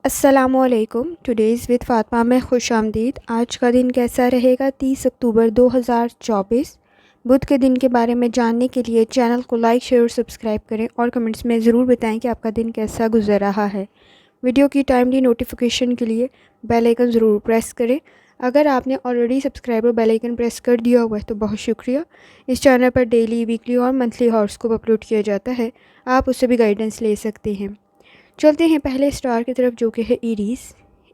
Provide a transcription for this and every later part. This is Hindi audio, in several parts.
अस्सलामुअलैकुम। टुडेज़ विद फ़ातिमा में खुशामदीद। आज का दिन कैसा रहेगा? 30 अक्टूबर 2024 बुध के दिन के बारे में जानने के लिए चैनल को लाइक, शेयर और सब्सक्राइब करें और कमेंट्स में ज़रूर बताएं कि आपका दिन कैसा गुजर रहा है। वीडियो की टाइमली नोटिफिकेशन के लिए बेल आइकन ज़रूर प्रेस करें। अगर आपने ऑलरेडी सब्सक्राइब और बेल आइकन प्रेस कर दिया हुआ है तो बहुत शुक्रिया। इस चैनल पर डेली, वीकली और मंथली हॉरोस्कोप अपलोड किया जाता है, आप उससे भी गाइडेंस ले सकते हैं। चलते हैं पहले स्टार की तरफ, जो कि है एरीज़।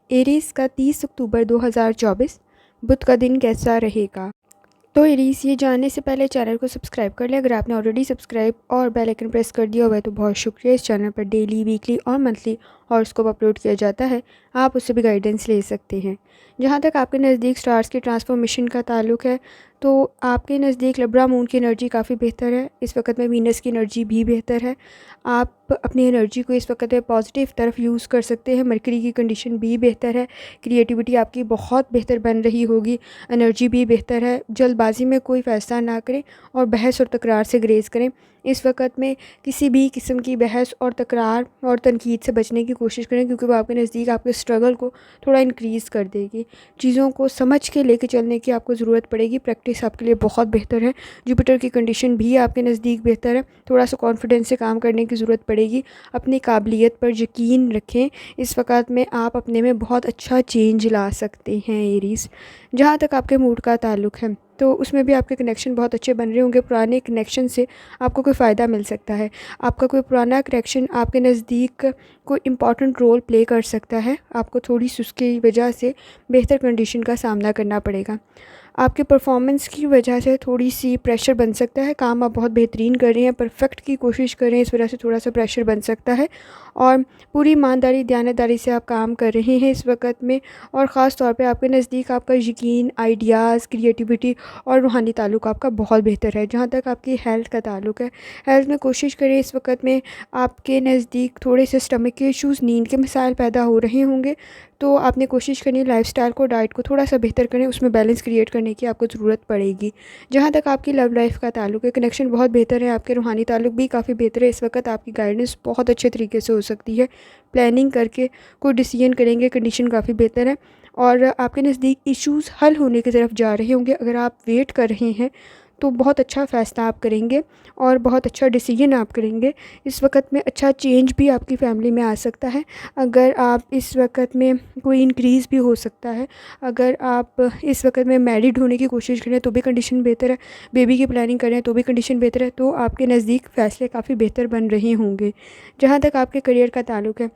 एरीज़ का 30 अक्टूबर 2024 बुध का दिन कैसा रहेगा? तो एरीज़, ये जानने से पहले चैनल को सब्सक्राइब कर लें। अगर आपने ऑलरेडी सब्सक्राइब और बेल आइकन प्रेस कर दिया हुआ है तो बहुत शुक्रिया। इस चैनल पर डेली, वीकली और मंथली हॉरोस्कोप अपलोड किया जाता है, आप उससे भी गाइडेंस ले सकते हैं। जहाँ तक आपके नज़दीक स्टार्स की ट्रांसफॉर्मेशन का ताल्लुक है तो आपके नज़दीक लिब्रा मून की एनर्जी काफ़ी बेहतर है। इस वक्त में वीनस की एनर्जी भी बेहतर है। आप अपनी एनर्जी को इस वक्त में पॉजिटिव तरफ यूज़ कर सकते हैं। मरकरी की कंडीशन भी बेहतर है। क्रिएटिविटी आपकी बहुत बेहतर बन रही होगी। एनर्जी भी बेहतर है। जल्दबाजी में कोई फ़ैसला ना करें और बहस और तकरार से ग्रेज़ करें। इस वक्त में किसी भी किस्म की बहस और तकरार और तनकीद से बचने की कोशिश करें, क्योंकि वो आपके नज़दीक आपके स्ट्रगल को थोड़ा इंक्रीज़ कर देगी। चीज़ों को समझ के लेके चलने की आपको ज़रूरत पड़ेगी। प्रैक्टिस आपके लिए बहुत बेहतर है। जुपिटर की कंडीशन भी आपके नज़दीक बेहतर है। थोड़ा सा कॉन्फिडेंस से काम करने की ज़रूरत पड़ेगी। अपनी काबिलियत पर यकीन रखें। इस वक्त में आप अपने में बहुत अच्छा चेंज ला सकते हैं एरीज़। जहाँ तक आपके मूड का ताल्लुक है तो उसमें भी आपके कनेक्शन बहुत अच्छे बन रहे होंगे। पुराने कनेक्शन से आपको कोई फ़ायदा मिल सकता है। आपका कोई पुराना कनेक्शन आपके नज़दीक कोई इम्पॉर्टेंट रोल प्ले कर सकता है। आपको थोड़ी सुस्ती की वजह से बेहतर कंडीशन का सामना करना पड़ेगा। आपके परफॉर्मेंस की वजह से थोड़ी सी प्रेशर बन सकता है। काम आप बहुत बेहतरीन कर रहे हैं, परफेक्ट की कोशिश कर रहे हैं, इस वजह से थोड़ा सा प्रेशर बन सकता है। और पूरी ईमानदारी, दयानतदारी से आप काम कर रहे हैं इस वक्त में। और ख़ास तौर पे आपके नज़दीक आपका यकीन, आइडियाज़, क्रिएटिविटी और रूहानी ताल्लुक आपका बहुत बेहतर है। जहाँ तक आपकी हेल्थ का ताल्लुक है, हेल्थ में कोशिश करें। इस वक्त में आपके नज़दीक थोड़े से स्टमक के इश्यूज़, नींद के मसाइल पैदा हो रहे होंगे, तो आपने कोशिश करनी है लाइफ़स्टाइल को, डाइट को थोड़ा सा बेहतर करें। उसमें बैलेंस क्रिएट करने की आपको ज़रूरत पड़ेगी। जहाँ तक आपकी लव लाइफ़ का ताल्लुक है, कनेक्शन बहुत बेहतर है। आपके रूहानी ताल्लुक भी काफ़ी बेहतर है। इस वक्त आपकी गाइडेंस बहुत अच्छे तरीके से हो सकती है। प्लानिंग करके कोई डिसीजन करेंगे, कंडीशन काफ़ी बेहतर है। और आपके नज़दीक इश्यूज़ हल होने की तरफ जा रहे होंगे। अगर आप वेट कर रहे हैं तो बहुत अच्छा फ़ैसला आप करेंगे और बहुत अच्छा डिसीजन आप करेंगे। इस वक्त में अच्छा चेंज भी आपकी फ़ैमिली में आ सकता है। अगर आप इस वक्त में कोई इंक्रीज़ भी हो सकता है। अगर आप इस वक्त में मैरिड होने की कोशिश करें तो भी कंडीशन बेहतर है। बेबी की प्लानिंग करें तो भी कंडीशन बेहतर है। तो आपके नज़दीक फ़ैसले काफ़ी बेहतर बन रहे होंगे। जहाँ तक आपके करियर का ताल्लुक है,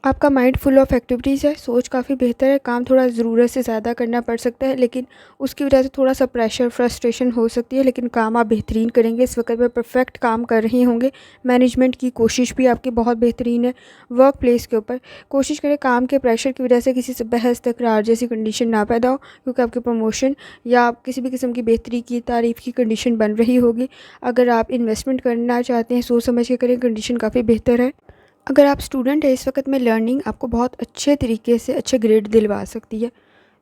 आपका माइंड फुल ऑफ एक्टिविटीज़ है, सोच काफ़ी बेहतर है। काम थोड़ा ज़रूरत से ज़्यादा करना पड़ सकता है, लेकिन उसकी वजह से थोड़ा सा प्रेशर, फ्रस्ट्रेशन हो सकती है, लेकिन काम आप बेहतरीन करेंगे। इस वक्त में परफेक्ट काम कर रहे होंगे। मैनेजमेंट की कोशिश भी आपकी बहुत बेहतरीन है। वर्क प्लेस के ऊपर कोशिश करें काम के प्रेशर की वजह से किसी से बहस, तकरार जैसी कंडीशन ना पैदा हो, क्योंकि आपकी प्रमोशन या किसी भी किस्म की बेहतरी की, तारीफ़ की कंडीशन बन रही होगी। अगर आप इन्वेस्टमेंट करना चाहते हैं, सोच समझ के करें, कंडीशन काफ़ी बेहतर है। अगर आप स्टूडेंट है, इस वक्त में लर्निंग आपको बहुत अच्छे तरीके से अच्छे ग्रेड दिलवा सकती है।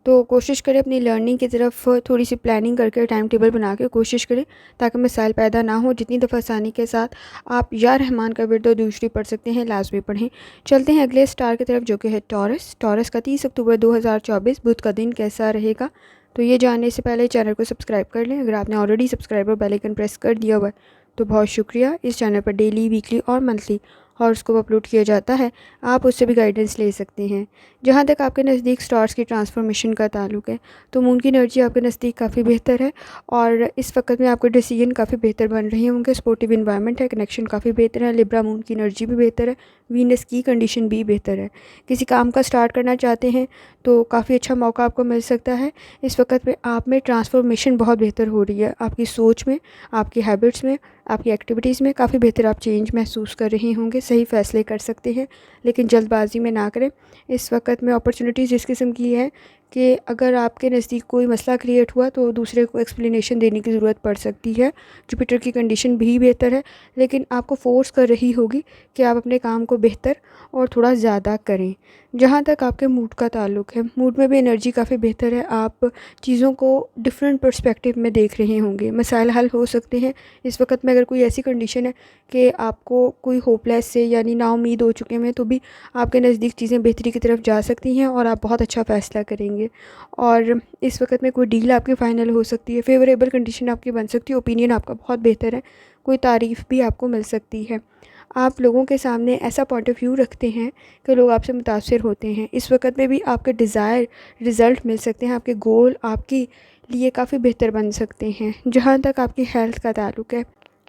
तो कोशिश करें अपनी लर्निंग की तरफ थोड़ी सी प्लानिंग करके, टाइम टेबल बना के कोशिश करें, ताकि मसाइल पैदा ना हो। जितनी दफ़ा आसानी के साथ आप या रहमान का विर्द दूसरी पढ़ सकते हैं, लाजमी पढ़ें। चलते हैं अगले स्टार की तरफ, जो कि है टॉरस। टॉरस का 30 अक्टूबर 2024 बुध का दिन कैसा रहेगा? तो ये जानने से पहले चैनल को सब्सक्राइब कर लें। अगर आपने ऑलरेडी सब्सक्राइब और बेल आइकन प्रेस कर दिया हुआ है तो बहुत शुक्रिया। इस चैनल पर डेली, वीकली और मंथली हॉरोस्कोप अपलोड किया जाता है, आप उससे भी गाइडेंस ले सकते हैं। जहाँ तक आपके नज़दीक स्टार्स की ट्रांसफॉर्मेशन का ताल्लुक है तो मून की एनर्जी आपके नज़दीक काफ़ी बेहतर है और इस वक्त में आपके डिसीजन काफ़ी बेहतर बन रहे होंगे। सपोर्टिव इन्वायरमेंट है, कनेक्शन काफ़ी बेहतर है। लिब्रा मून की एनर्जी भी बेहतर है। वीनस की कंडीशन भी बेहतर है। किसी काम का स्टार्ट करना चाहते हैं तो काफ़ी अच्छा मौका आपको मिल सकता है। इस वक्त में आप में ट्रांसफॉर्मेशन बहुत बेहतर हो रही है। आपकी सोच में, आपकी हैबिट्स में, आपकी एक्टिविटीज़ में काफ़ी बेहतर आप चेंज महसूस कर रहे होंगे। सही फ़ैसले कर सकते हैं, लेकिन जल्दबाजी में ना करें। इस वक्त में अपॉर्चुनिटीज़ इस किस्म की है कि अगर आपके नज़दीक कोई मसला क्रिएट हुआ तो दूसरे को एक्सप्लेनेशन देने की ज़रूरत पड़ सकती है। जुपिटर की कंडीशन भी बेहतर है, लेकिन आपको फ़ोर्स कर रही होगी कि आप अपने काम को बेहतर और थोड़ा ज़्यादा करें। जहाँ तक आपके मूड का ताल्लुक़ है, मूड में भी एनर्जी काफ़ी बेहतर है। आप चीज़ों को डिफरेंट पर्सपेक्टिव में देख रहे होंगे, मसाइल हल हो सकते हैं। इस वक्त में अगर कोई ऐसी कंडीशन है कि आपको कोई होपलेस से यानी नाउम्मीद हो चुके हैं, तो भी आपके नज़दीक चीज़ें बेहतरी की तरफ जा सकती हैं और आप बहुत अच्छा फ़ैसला करेंगे। और इस वक्त में कोई डील आपकी फ़ाइनल हो सकती है, फेवरेबल कंडीशन आपकी बन सकती है, ओपिनियन आपका बहुत बेहतर है, कोई तारीफ़ भी आपको मिल सकती है। आप लोगों के सामने ऐसा पॉइंट ऑफ व्यू रखते हैं कि लोग आपसे मुतासिर होते हैं। इस वक्त में भी आपके डिज़ायर रिज़ल्ट मिल सकते हैं, आपके गोल आपके लिए काफ़ी बेहतर बन सकते हैं। जहाँ तक आपकी हेल्थ का ताल्लुक़ है,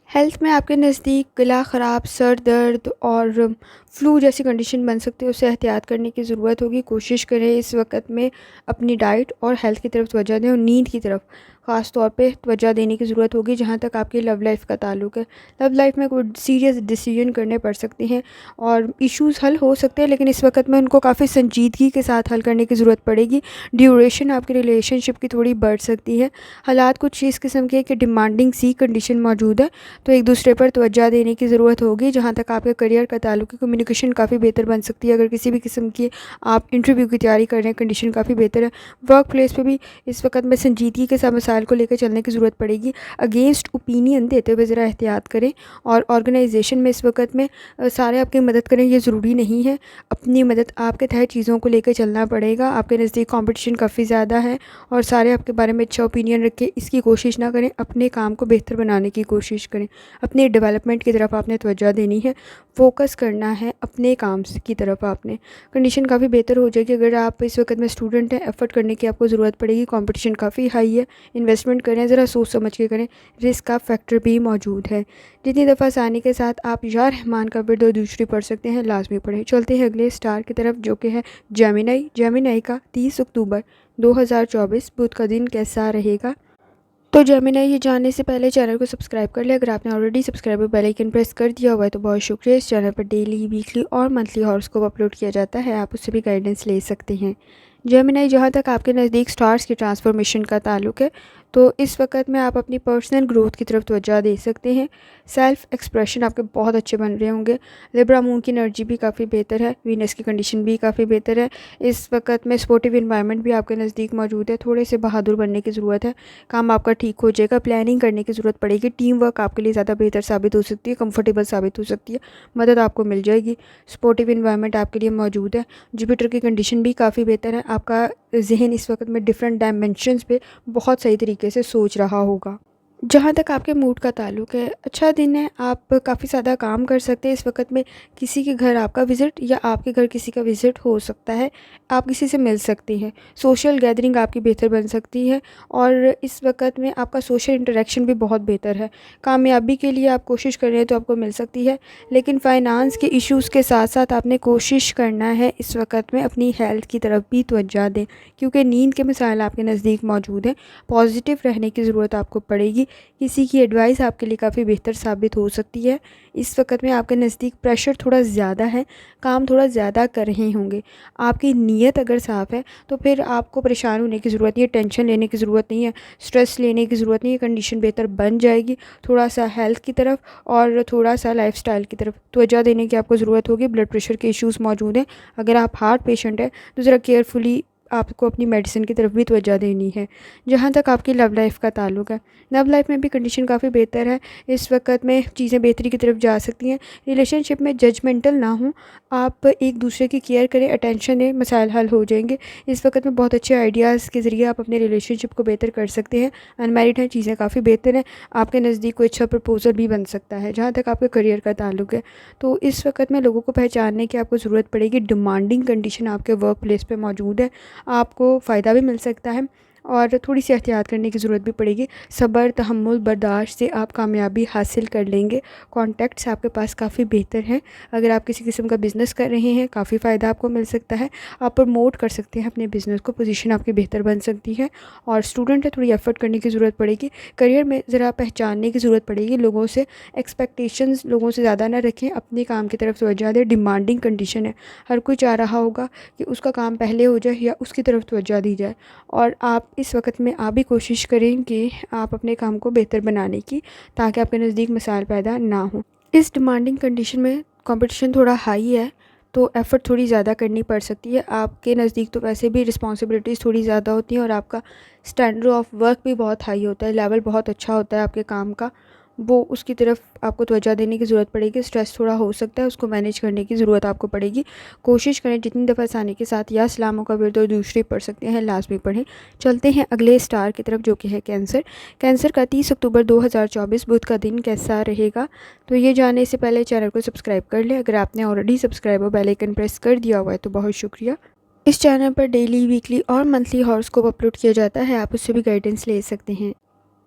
हेल्थ में आपके नज़दीक गला ख़राब, सर दर्द और फ्लू जैसी कंडीशन बन सकती है, उससे एहतियात करने की ज़रूरत होगी। कोशिश करें इस वक्त में अपनी डाइट और हेल्थ की तरफ तवज्जो दें और नींद की तरफ ख़ास तौर पे तवज्जो देने की ज़रूरत होगी। जहाँ तक आपकी लव लाइफ़ का ताल्लुक़ है, लव लाइफ़ में कोई सीरियस डिसीजन करने पड़ सकते हैं और इश्यूज़ हल हो सकते हैं, लेकिन इस वक्त में उनको काफ़ी संजीदगी के साथ हल करने की ज़रूरत पड़ेगी। ड्यूरेशन आपकी रिलेशनशिप की थोड़ी बढ़ सकती है। हालात कुछ इस किस्म के कि डिमांडिंग सी कंडीशन मौजूद है, तो एक दूसरे पर तवज्जो देने की ज़रूरत होगी। जहाँ तक आपके करियर का ताल्लुक़ है, कम्युनिकेशन काफ़ी बेहतर बन सकती है। अगर किसी भी किस्म की आप इंटरव्यू की तैयारी कर रहे हैं, कंडीशन काफ़ी बेहतर है। वर्क प्लेस पे भी इस वक्त में संजीदगी के साथ मसाइल को लेकर चलने की ज़रूरत पड़ेगी। अगेंस्ट ओपिनियन देते हुए ज़रा एहतियात करें। और ऑर्गेनाइजेशन में इस वक्त में सारे आपकी मदद करें ये ज़रूरी नहीं है, अपनी मदद आपके तहत चीज़ों को लेकर चलना पड़ेगा। आपके नज़दीक कॉम्पिटिशन काफ़ी ज़्यादा है और सारे आपके बारे में अच्छा ओपिनियन रख के इसकी कोशिश ना करें, अपने काम को बेहतर बनाने की कोशिश करें। अपने डेवलपमेंट की तरफ आपने तवज्जो देनी है, फ़ोकस करना है अपने काम की तरफ। आपने कंडीशन काफ़ी बेहतर हो जाएगी। अगर आप इस वक्त में स्टूडेंट हैं, एफ़र्ट करने की आपको ज़रूरत पड़ेगी, कंपटीशन काफ़ी हाई है। इन्वेस्टमेंट करें, ज़रा सोच समझ के करें, रिस्क का फैक्टर भी मौजूद है। जितनी दफ़ा आसानी के साथ आप या रहमान का बिरद दूसरी पढ़ सकते हैं, लाजमी पढ़ें। चलते हैं अगले स्टार की तरफ, जो कि है जेमिनी। जेमिनी का 30 अक्टूबर 2024 बुध का दिन कैसा रहेगा। तो जेमिनी, ये जानने से पहले चैनल को सब्सक्राइब कर ले। अगर आपने already subscribe bell icon press कर दिया हुआ है तो बहुत शुक्रिया। इस चैनल पर डेली, वीकली और मंथली हॉरोस्कोप अपलोड किया जाता है, आप उससे भी गाइडेंस ले सकते हैं। जेमिनी, जहाँ तक आपके नज़दीक स्टार्स की ट्रांसफॉर्मेशन का ताल्लुक़ है, तो इस वक्त में आप अपनी पर्सनल ग्रोथ की तरफ तवज्जो दे सकते हैं। सेल्फ़ एक्सप्रेशन आपके बहुत अच्छे बन रहे होंगे। लिब्रा मून की एनर्जी भी काफ़ी बेहतर है, वीनस की कंडीशन भी काफ़ी बेहतर है। इस वक्त में सपोर्टिव इन्वायरमेंट भी आपके नज़दीक मौजूद है। थोड़े से बहादुर बनने की ज़रूरत है, काम आपका ठीक हो जाएगा। प्लानिंग करने की ज़रूरत पड़ेगी, टीम वर्क आपके लिए ज़्यादा बेहतर साबित हो सकती है, कंफर्टेबल साबित हो सकती है, मदद आपको मिल जाएगी। सपोर्टिव इन्वायरमेंट आपके लिए मौजूद है। जुपिटर की कंडीशन भी काफ़ी बेहतर है। आपका जहन इस वक्त में डिफरेंट डायमेंशंस पे बहुत सही तरीके से सोच रहा होगा। जहाँ तक आपके मूड का ताल्लुक़ है, अच्छा दिन है, आप काफ़ी ज़्यादा काम कर सकते हैं। इस वक्त में किसी के घर आपका विज़िट या आपके घर किसी का विज़िट हो सकता है, आप किसी से मिल सकते हैं। सोशल गैदरिंग आपकी बेहतर बन सकती है और इस वक्त में आपका सोशल इंटरेक्शन भी बहुत बेहतर है। कामयाबी के लिए आप कोशिश कर रहे हैं तो आपको मिल सकती है, लेकिन फ़ाइनांस के इश्यूज़ के साथ साथ आपने कोशिश करना है इस वक्त में अपनी हेल्थ की तरफ भी तवज्जो दें, क्योंकि नींद के मसाइल आपके नज़दीक मौजूद हैं। पॉजिटिव रहने की ज़रूरत आपको पड़ेगी। किसी की एडवाइस आपके लिए काफ़ी बेहतर साबित हो सकती है। इस वक्त में आपके नज़दीक प्रेशर थोड़ा ज़्यादा है, काम थोड़ा ज़्यादा कर रहे होंगे। आपकी नीयत अगर साफ़ है तो फिर आपको परेशान होने की ज़रूरत नहीं है, टेंशन लेने की ज़रूरत नहीं है, स्ट्रेस लेने की ज़रूरत नहीं है। कंडीशन बेहतर बन जाएगी। थोड़ा सा हेल्थ की तरफ और थोड़ा सा लाइफस्टाइल की तरफ तवज्जो देने की आपको ज़रूरत होगी। ब्लड प्रेशर के इश्यूज़ मौजूद हैं। अगर आप हार्ट पेशेंट हैं तो ज़रा केयरफुली आपको अपनी मेडिसिन की तरफ भी तवज्जो देनी है। जहाँ तक आपकी लव लाइफ़ का ताल्लुक़ है, लव लाइफ में भी कंडीशन काफ़ी बेहतर है। इस वक्त में चीज़ें बेहतरी की तरफ जा सकती हैं। रिलेशनशिप में जजमेंटल ना हो, आप एक दूसरे की केयर करें, अटेंशन दें, मसाइल हल हो जाएंगे। इस वक्त में बहुत अच्छे आइडियाज़ के ज़रिए आप अपने रिलेशनशिप को बेहतर कर सकते हैं। अनमैरिड हैं, चीज़ें काफ़ी बेहतर हैं। आपके नज़दीक कोई अच्छा प्रपोज़ल भी बन सकता है। जहाँ तक आपके करियर का ताल्लुक़ है, तो इस वक्त में लोगों को पहचानने की आपको ज़रूरत पड़ेगी। डिमांडिंग कंडीशन आपके वर्क प्लेस पर मौजूद है, आपको फ़ायदा भी मिल सकता है और थोड़ी सी एहतियात करने की ज़रूरत भी पड़ेगी। सब्र, तहम्मुल, बर्दाश्त से आप कामयाबी हासिल कर लेंगे। कॉन्टैक्ट्स आपके पास काफ़ी बेहतर हैं। अगर आप किसी किस्म का बिज़नेस कर रहे हैं, काफ़ी फ़ायदा आपको मिल सकता है। आप प्रमोट कर सकते हैं अपने बिज़नेस को, पोजीशन आपकी बेहतर बन सकती है। और स्टूडेंट है, थोड़ी एफ़र्ट करने की ज़रूरत पड़ेगी। करियर में ज़रा पहचानने की ज़रूरत पड़ेगी लोगों से। एक्सपेक्टेशंस लोगों से ज़्यादा ना रखें, अपने काम की तरफ तवज्जो दें। डिमांडिंग कंडीशन है, हर कोई चाह रहा होगा कि उसका काम पहले हो जाए या उसकी तरफ तवज्जो दी जाए। और आप इस वक्त में आप भी कोशिश करें कि आप अपने काम को बेहतर बनाने की, ताकि आपके नज़दीक मसाइल पैदा ना हो। इस डिमांडिंग कंडीशन में कंपटीशन थोड़ा हाई है, तो एफ़र्ट थोड़ी ज़्यादा करनी पड़ सकती है। आपके नज़दीक तो वैसे भी रिस्पॉन्सिबिलिटीज़ थोड़ी ज़्यादा होती हैं और आपका स्टैंडर्ड ऑफ वर्क भी बहुत हाई होता है, लेवल बहुत अच्छा होता है आपके काम का। वो उसकी तरफ आपको तवज्जो देने की ज़रूरत पड़ेगी। स्ट्रेस थोड़ा हो सकता है, उसको मैनेज करने की ज़रूरत आपको पड़ेगी। कोशिश करें जितनी दफ़ा आसानी के साथ या सलामों का विर्द और दूसरी पढ़ सकते हैं, लाज़मी पढ़ें। चलते हैं अगले स्टार की तरफ, जो कि है कैंसर। कैंसर का 30 अक्टूबर 2024 बुध का दिन कैसा रहेगा, तो ये जानने से पहले चैनल को सब्सक्राइब कर लें। अगर आपने ऑलरेडी सब्सक्राइब और बेल आइकन प्रेस कर दिया हुआ है तो बहुत शुक्रिया। इस चैनल पर डेली, वीकली और मंथली हॉरोस्कोप अपलोड किया जाता है, आप उससे भी गाइडेंस ले सकते हैं।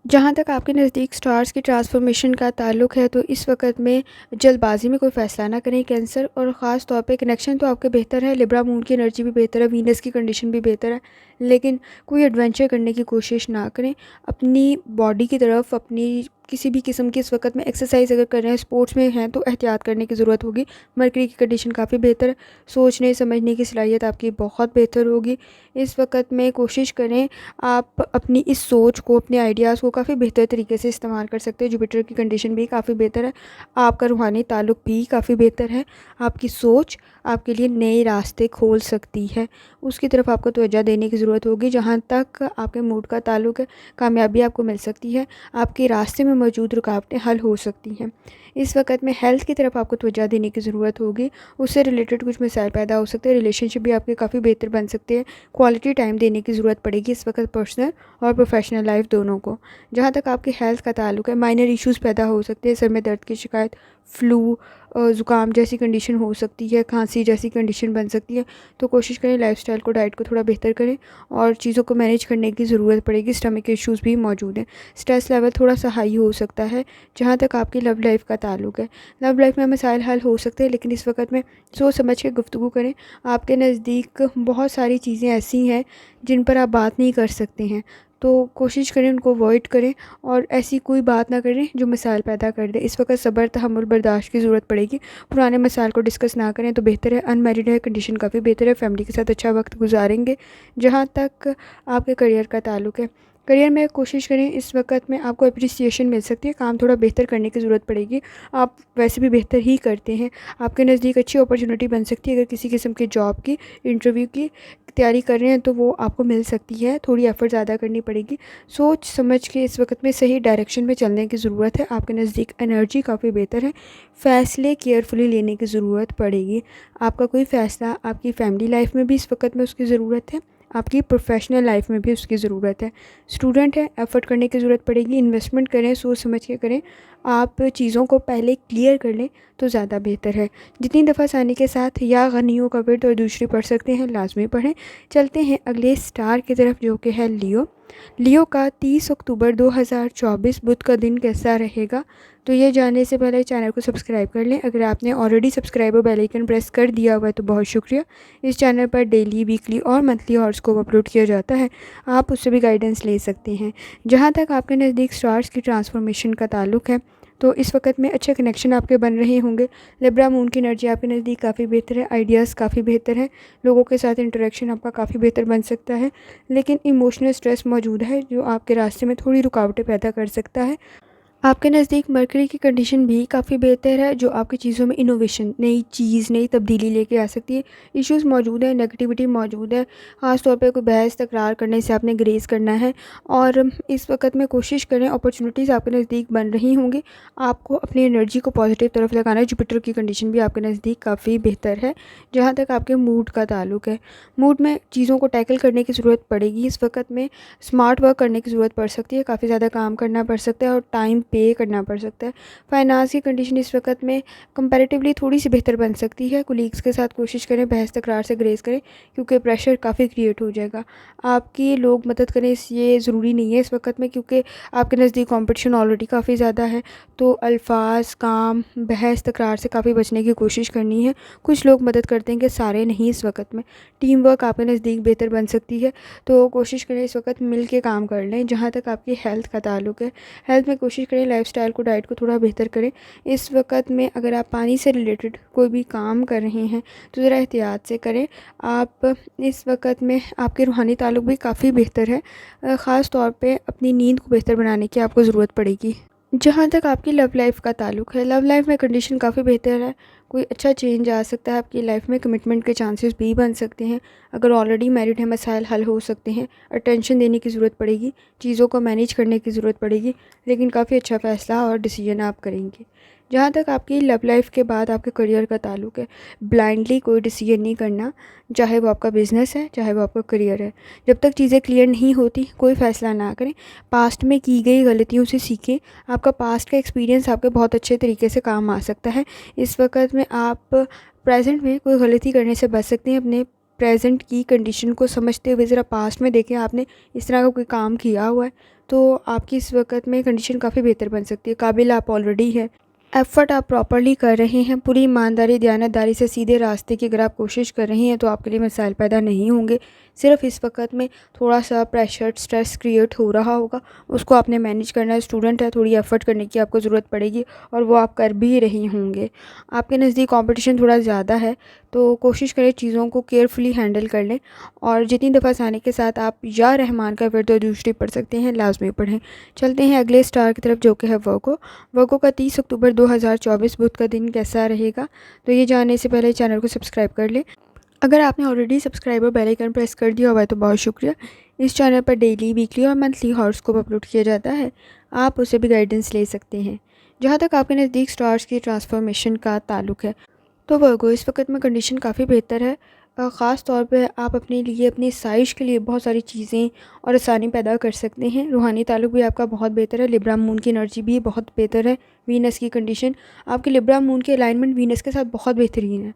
जहाँ तक आपके नज़दीक स्टार्स की ट्रांसफॉर्मेशन का ताल्लुक़ है, तो इस वक्त में जल्दबाजी में कोई फ़ैसला ना करें कैंसर। और ख़ास तौर पे कनेक्शन तो आपके बेहतर है, लिब्रा मून की एनर्जी भी बेहतर है, वीनस की कंडीशन भी बेहतर है, लेकिन कोई एडवेंचर करने की कोशिश ना करें। अपनी बॉडी की तरफ, अपनी किसी भी किस्म की इस वक्त में एक्सरसाइज अगर कर रहे हैं, स्पोर्ट्स में हैं, तो एहतियात करने की ज़रूरत होगी। मरकरी की कंडीशन काफ़ी बेहतर है, सोचने समझने की सलाहियत आपकी बहुत बेहतर होगी। इस वक्त में कोशिश करें आप अपनी इस सोच को, अपने आइडियाज़ को काफ़ी बेहतर तरीके से इस्तेमाल कर सकते हैं। जुपिटर की कंडीशन भी काफ़ी बेहतर है, आपका रूहानी ताल्लुक़ भी काफ़ी बेहतर है। आपकी सोच आपके लिए नए रास्ते खोल सकती है, उसकी तरफ आपको तवज्जो देने की ज़रूरत होगी। जहाँ तक आपके मूड का ताल्लुक़ है, कामयाबी आपको मिल सकती है, आपके रास्ते में मौजूद रुकावटें हल हो सकती हैं। इस वक्त में हेल्थ की तरफ आपको तवज्जो देने की ज़रूरत होगी, उससे रिलेटेड कुछ मसाइल पैदा हो सकते हैं। रिलेशनशिप भी आपके काफ़ी बेहतर बन सकते हैं, क्वालिटी टाइम देने की ज़रूरत पड़ेगी इस वक्त पर्सनल और प्रोफेशनल लाइफ दोनों को। जहाँ तक आपकी हेल्थ का ताल्लुक़ है, माइनर इश्यूज़ पैदा हो सकते हैं, सर में दर्द की शिकायत, फ्लू, ज़ुकाम जैसी कंडीशन हो सकती है, खांसी जैसी कंडीशन बन सकती है। तो कोशिश करें लाइफ़स्टाइल को, डाइट को थोड़ा बेहतर करें और चीज़ों को मैनेज करने की ज़रूरत पड़ेगी। स्टमक के इश्यूज़ भी मौजूद हैं, स्ट्रेस लेवल थोड़ा सा हाई हो सकता है। जहाँ तक आपकी लव लाइफ का ताल्लुक़ है, लव लाइफ में मसाइल हल हो सकते हैं, लेकिन इस वक्त में सोच समझ के गुफ्तगू करें। आपके नज़दीक बहुत सारी चीज़ें ऐसी हैं जिन पर आप बात नहीं कर सकते हैं, तो कोशिश करें उनको अवॉइड करें और ऐसी कोई बात ना करें जो मसाइल पैदा कर दे। इस वक्त सब्र, तहम्मुल, बर्दाश्त की ज़रूरत पड़ेगी। पुराने मसाइल को डिस्कस ना करें तो बेहतर है। अनमैरिड है, कंडीशन काफ़ी बेहतर है, फैमिली के साथ अच्छा वक्त गुजारेंगे। जहाँ तक आपके करियर का ताल्लुक़ है, करियर में कोशिश करें इस वक्त में आपको अप्रिसिएशन मिल सकती है, काम थोड़ा बेहतर करने की ज़रूरत पड़ेगी। आप वैसे भी बेहतर ही करते हैं, आपके नज़दीक अच्छी अपॉर्चुनिटी बन सकती है। अगर किसी किस्म की जॉब की, इंटरव्यू की तैयारी कर रहे हैं तो वो आपको मिल सकती है, थोड़ी एफ़र्ट ज़्यादा करनी पड़ेगी। सोच समझ के इस वक्त में सही डायरेक्शन में चलने की ज़रूरत है। आपके नज़दीक एनर्जी काफ़ी बेहतर है, फ़ैसले केयरफुली लेने की ज़रूरत पड़ेगी। आपका कोई फ़ैसला आपकी फ़ैमिली लाइफ में भी इस वक्त में उसकी ज़रूरत है, आपकी प्रोफेशनल लाइफ में भी उसकी ज़रूरत है। स्टूडेंट है, एफ़र्ट करने की ज़रूरत पड़ेगी, इन्वेस्टमेंट करें, सोच समझ के करें। आप चीज़ों को पहले क्लियर कर लें तो ज़्यादा बेहतर है। जितनी दफ़ा आसानी के साथ या गनियों का विर्द और दूसरी पढ़ सकते हैं, लाजमी पढ़ें। चलते हैं अगले स्टार की तरफ, जो कि है लियो। लियो का 30 अक्टूबर 2024 बुध का दिन कैसा रहेगा, तो ये जानने से पहले चैनल को सब्सक्राइब कर लें। अगर आपने ऑलरेडी सब्सक्राइब और बेल आइकन प्रेस कर दिया हुआ है तो बहुत शुक्रिया। इस चैनल पर डेली, वीकली और मंथली हॉरोस्कोप अपलोड किया जाता है, आप उससे भी गाइडेंस ले सकते हैं। जहाँ तक आपके नज़दीक स्टार्स की ट्रांसफॉर्मेशन का ताल्लुक़ है, तो इस वक्त में अच्छे कनेक्शन आपके बन रहे होंगे। लिब्रा मून की एनर्जी आपके नज़दीक काफ़ी बेहतर है, आइडियाज़ काफ़ी बेहतर है, लोगों के साथ इंटरेक्शन आपका काफ़ी बेहतर बन सकता है, लेकिन इमोशनल स्ट्रेस मौजूद है जो आपके रास्ते में थोड़ी रुकावटें पैदा कर सकता है। आपके नज़दीक मरकरी की कंडीशन भी काफ़ी बेहतर है, जो आपकी चीज़ों में इनोवेशन, नई चीज़, नई तब्दीली लेके आ सकती है। इश्यूज़ मौजूद है, नेगेटिविटी मौजूद है, ख़ास तौर पे कोई बहस तकरार करने से आपने ग्रेज़ करना है। और इस वक्त में कोशिश करें, अपॉर्चुनिटीज़ आपके नज़दीक बन रही होंगी, आपको अपनी एनर्जी को पॉजिटिव तरफ लगाना है। जुपिटर की कंडीशन भी आपके नज़दीक काफ़ी बेहतर है। जहाँ तक आपके मूड का ताल्लुक़ है, मूड में चीज़ों को टैकल करने की ज़रूरत पड़ेगी। इस वक्त में स्मार्ट वर्क करने की ज़रूरत पड़ सकती है, काफ़ी ज़्यादा काम करना पड़ सकता है और टाइम पे करना पड़ सकता है। फाइनेंस की कंडीशन इस वक्त में कंपैरेटिवली थोड़ी सी बेहतर बन सकती है। कुलीग्स के साथ कोशिश करें बहस तकरार से ग्रेस करें, क्योंकि प्रेशर काफ़ी क्रिएट हो जाएगा। आपकी लोग मदद करें ये ज़रूरी नहीं है इस वक्त में, क्योंकि आपके नज़दीक कंपटीशन ऑलरेडी काफ़ी ज़्यादा है। तो अल्फाज काम बहस तकरार से काफ़ी बचने की कोशिश करनी है। कुछ लोग मदद करते हैं कि सारे नहीं। इस वक्त में टीम वर्क आपके नज़दीक बेहतर बन सकती है, तो कोशिश करें इस वक्त मिल के काम कर लें। जहाँ तक आपकी हेल्थ का ताल्लुक है, हेल्थ में कोशिश करें लाइफस्टाइल को, डाइट को थोड़ा बेहतर करें। इस वक्त में अगर आप पानी से रिलेटेड कोई भी काम कर रहे हैं तो ज़रा एहतियात से करें। आप इस वक्त में आपके रूहानी ताल्लुक भी काफ़ी बेहतर है। ख़ास तौर पे अपनी नींद को बेहतर बनाने की आपको ज़रूरत पड़ेगी। जहाँ तक आपकी लव लाइफ का ताल्लुक है, लव लाइफ में कंडीशन काफ़ी बेहतर है। कोई अच्छा चेंज आ सकता है आपकी लाइफ में, कमिटमेंट के चांसेस भी बन सकते हैं। अगर ऑलरेडी मैरिड है, मसाइल हल हो सकते हैं। अटेंशन देने की ज़रूरत पड़ेगी, चीज़ों को मैनेज करने की ज़रूरत पड़ेगी, लेकिन काफ़ी अच्छा फ़ैसला और डिसीजन आप करेंगे। जहाँ तक आपकी लव लाइफ के बाद आपके करियर का ताल्लुक है, ब्लाइंडली कोई डिसीजन नहीं करना, चाहे वो आपका बिज़नेस है, चाहे वो आपका करियर है। जब तक चीज़ें क्लियर नहीं होती कोई फ़ैसला ना करें। पास्ट में की गई गलतियों से सीखें। आपका पास्ट का एक्सपीरियंस आपके बहुत अच्छे तरीके से काम आ सकता है। इस वक्त में आप प्रेजेंट में कोई गलती करने से बच सकते हैं। अपने प्रेजेंट की कंडीशन को समझते हुए ज़रा पास्ट में देखें, आपने इस तरह का कोई काम किया हुआ है तो आपकी इस वक्त में कंडीशन काफ़ी बेहतर बन सकती है। काबिल आप ऑलरेडी है, एफ़र्ट आप प्रॉपर्ली कर रहे हैं, पूरी ईमानदारी दयानतदारी से सीधे रास्ते की अगर आप कोशिश कर रही हैं तो आपके लिए मसाइल पैदा नहीं होंगे। सिर्फ इस वक्त में थोड़ा सा प्रेशर स्ट्रेस क्रिएट हो रहा होगा, उसको आपने मैनेज करना है। स्टूडेंट है, थोड़ी एफ़र्ट करने की आपको ज़रूरत पड़ेगी और वो आप कर भी रही होंगे। आपके नज़दीक कंपटीशन थोड़ा ज़्यादा है, तो कोशिश करें चीज़ों को केयरफुली हैंडल कर लें। और जितनी दफ़ा आसानी के साथ आप या रहमान का विर्द दूसरी पढ़ सकते हैं, लाजमी पढ़ें। चलते हैं अगले स्टार की तरफ, जो कि है वर्गो। वर्गो का 30 अक्टूबर 2024 बुध का दिन कैसा रहेगा, तो ये जानने से पहले चैनल को सब्सक्राइब कर लें। अगर आपने ऑलरेडी सब्सक्राइब और बेल आइकन प्रेस कर दिया हुआ है तो बहुत शुक्रिया। इस चैनल पर डेली, वीकली और मंथली हॉरोस्कोप अपलोड किया जाता है, आप उससे भी गाइडेंस ले सकते हैं। जहाँ तक आपके नज़दीक स्टार्स की ट्रांसफॉर्मेशन का ताल्लुक है, तो वर्गो इस वक्त में कंडीशन काफ़ी बेहतर है। ख़ास तौर पे आप अपने लिए, अपनी साइज के लिए बहुत सारी चीज़ें और आसानी पैदा कर सकते हैं। रूहानी ताल्लुक भी आपका बहुत बेहतर है। लिब्रा मून की एनर्जी भी बहुत बेहतर है। वीनस की कंडीशन, आपके लिब्रा मून के अलाइनमेंट वीनस के साथ बहुत बेहतरीन है।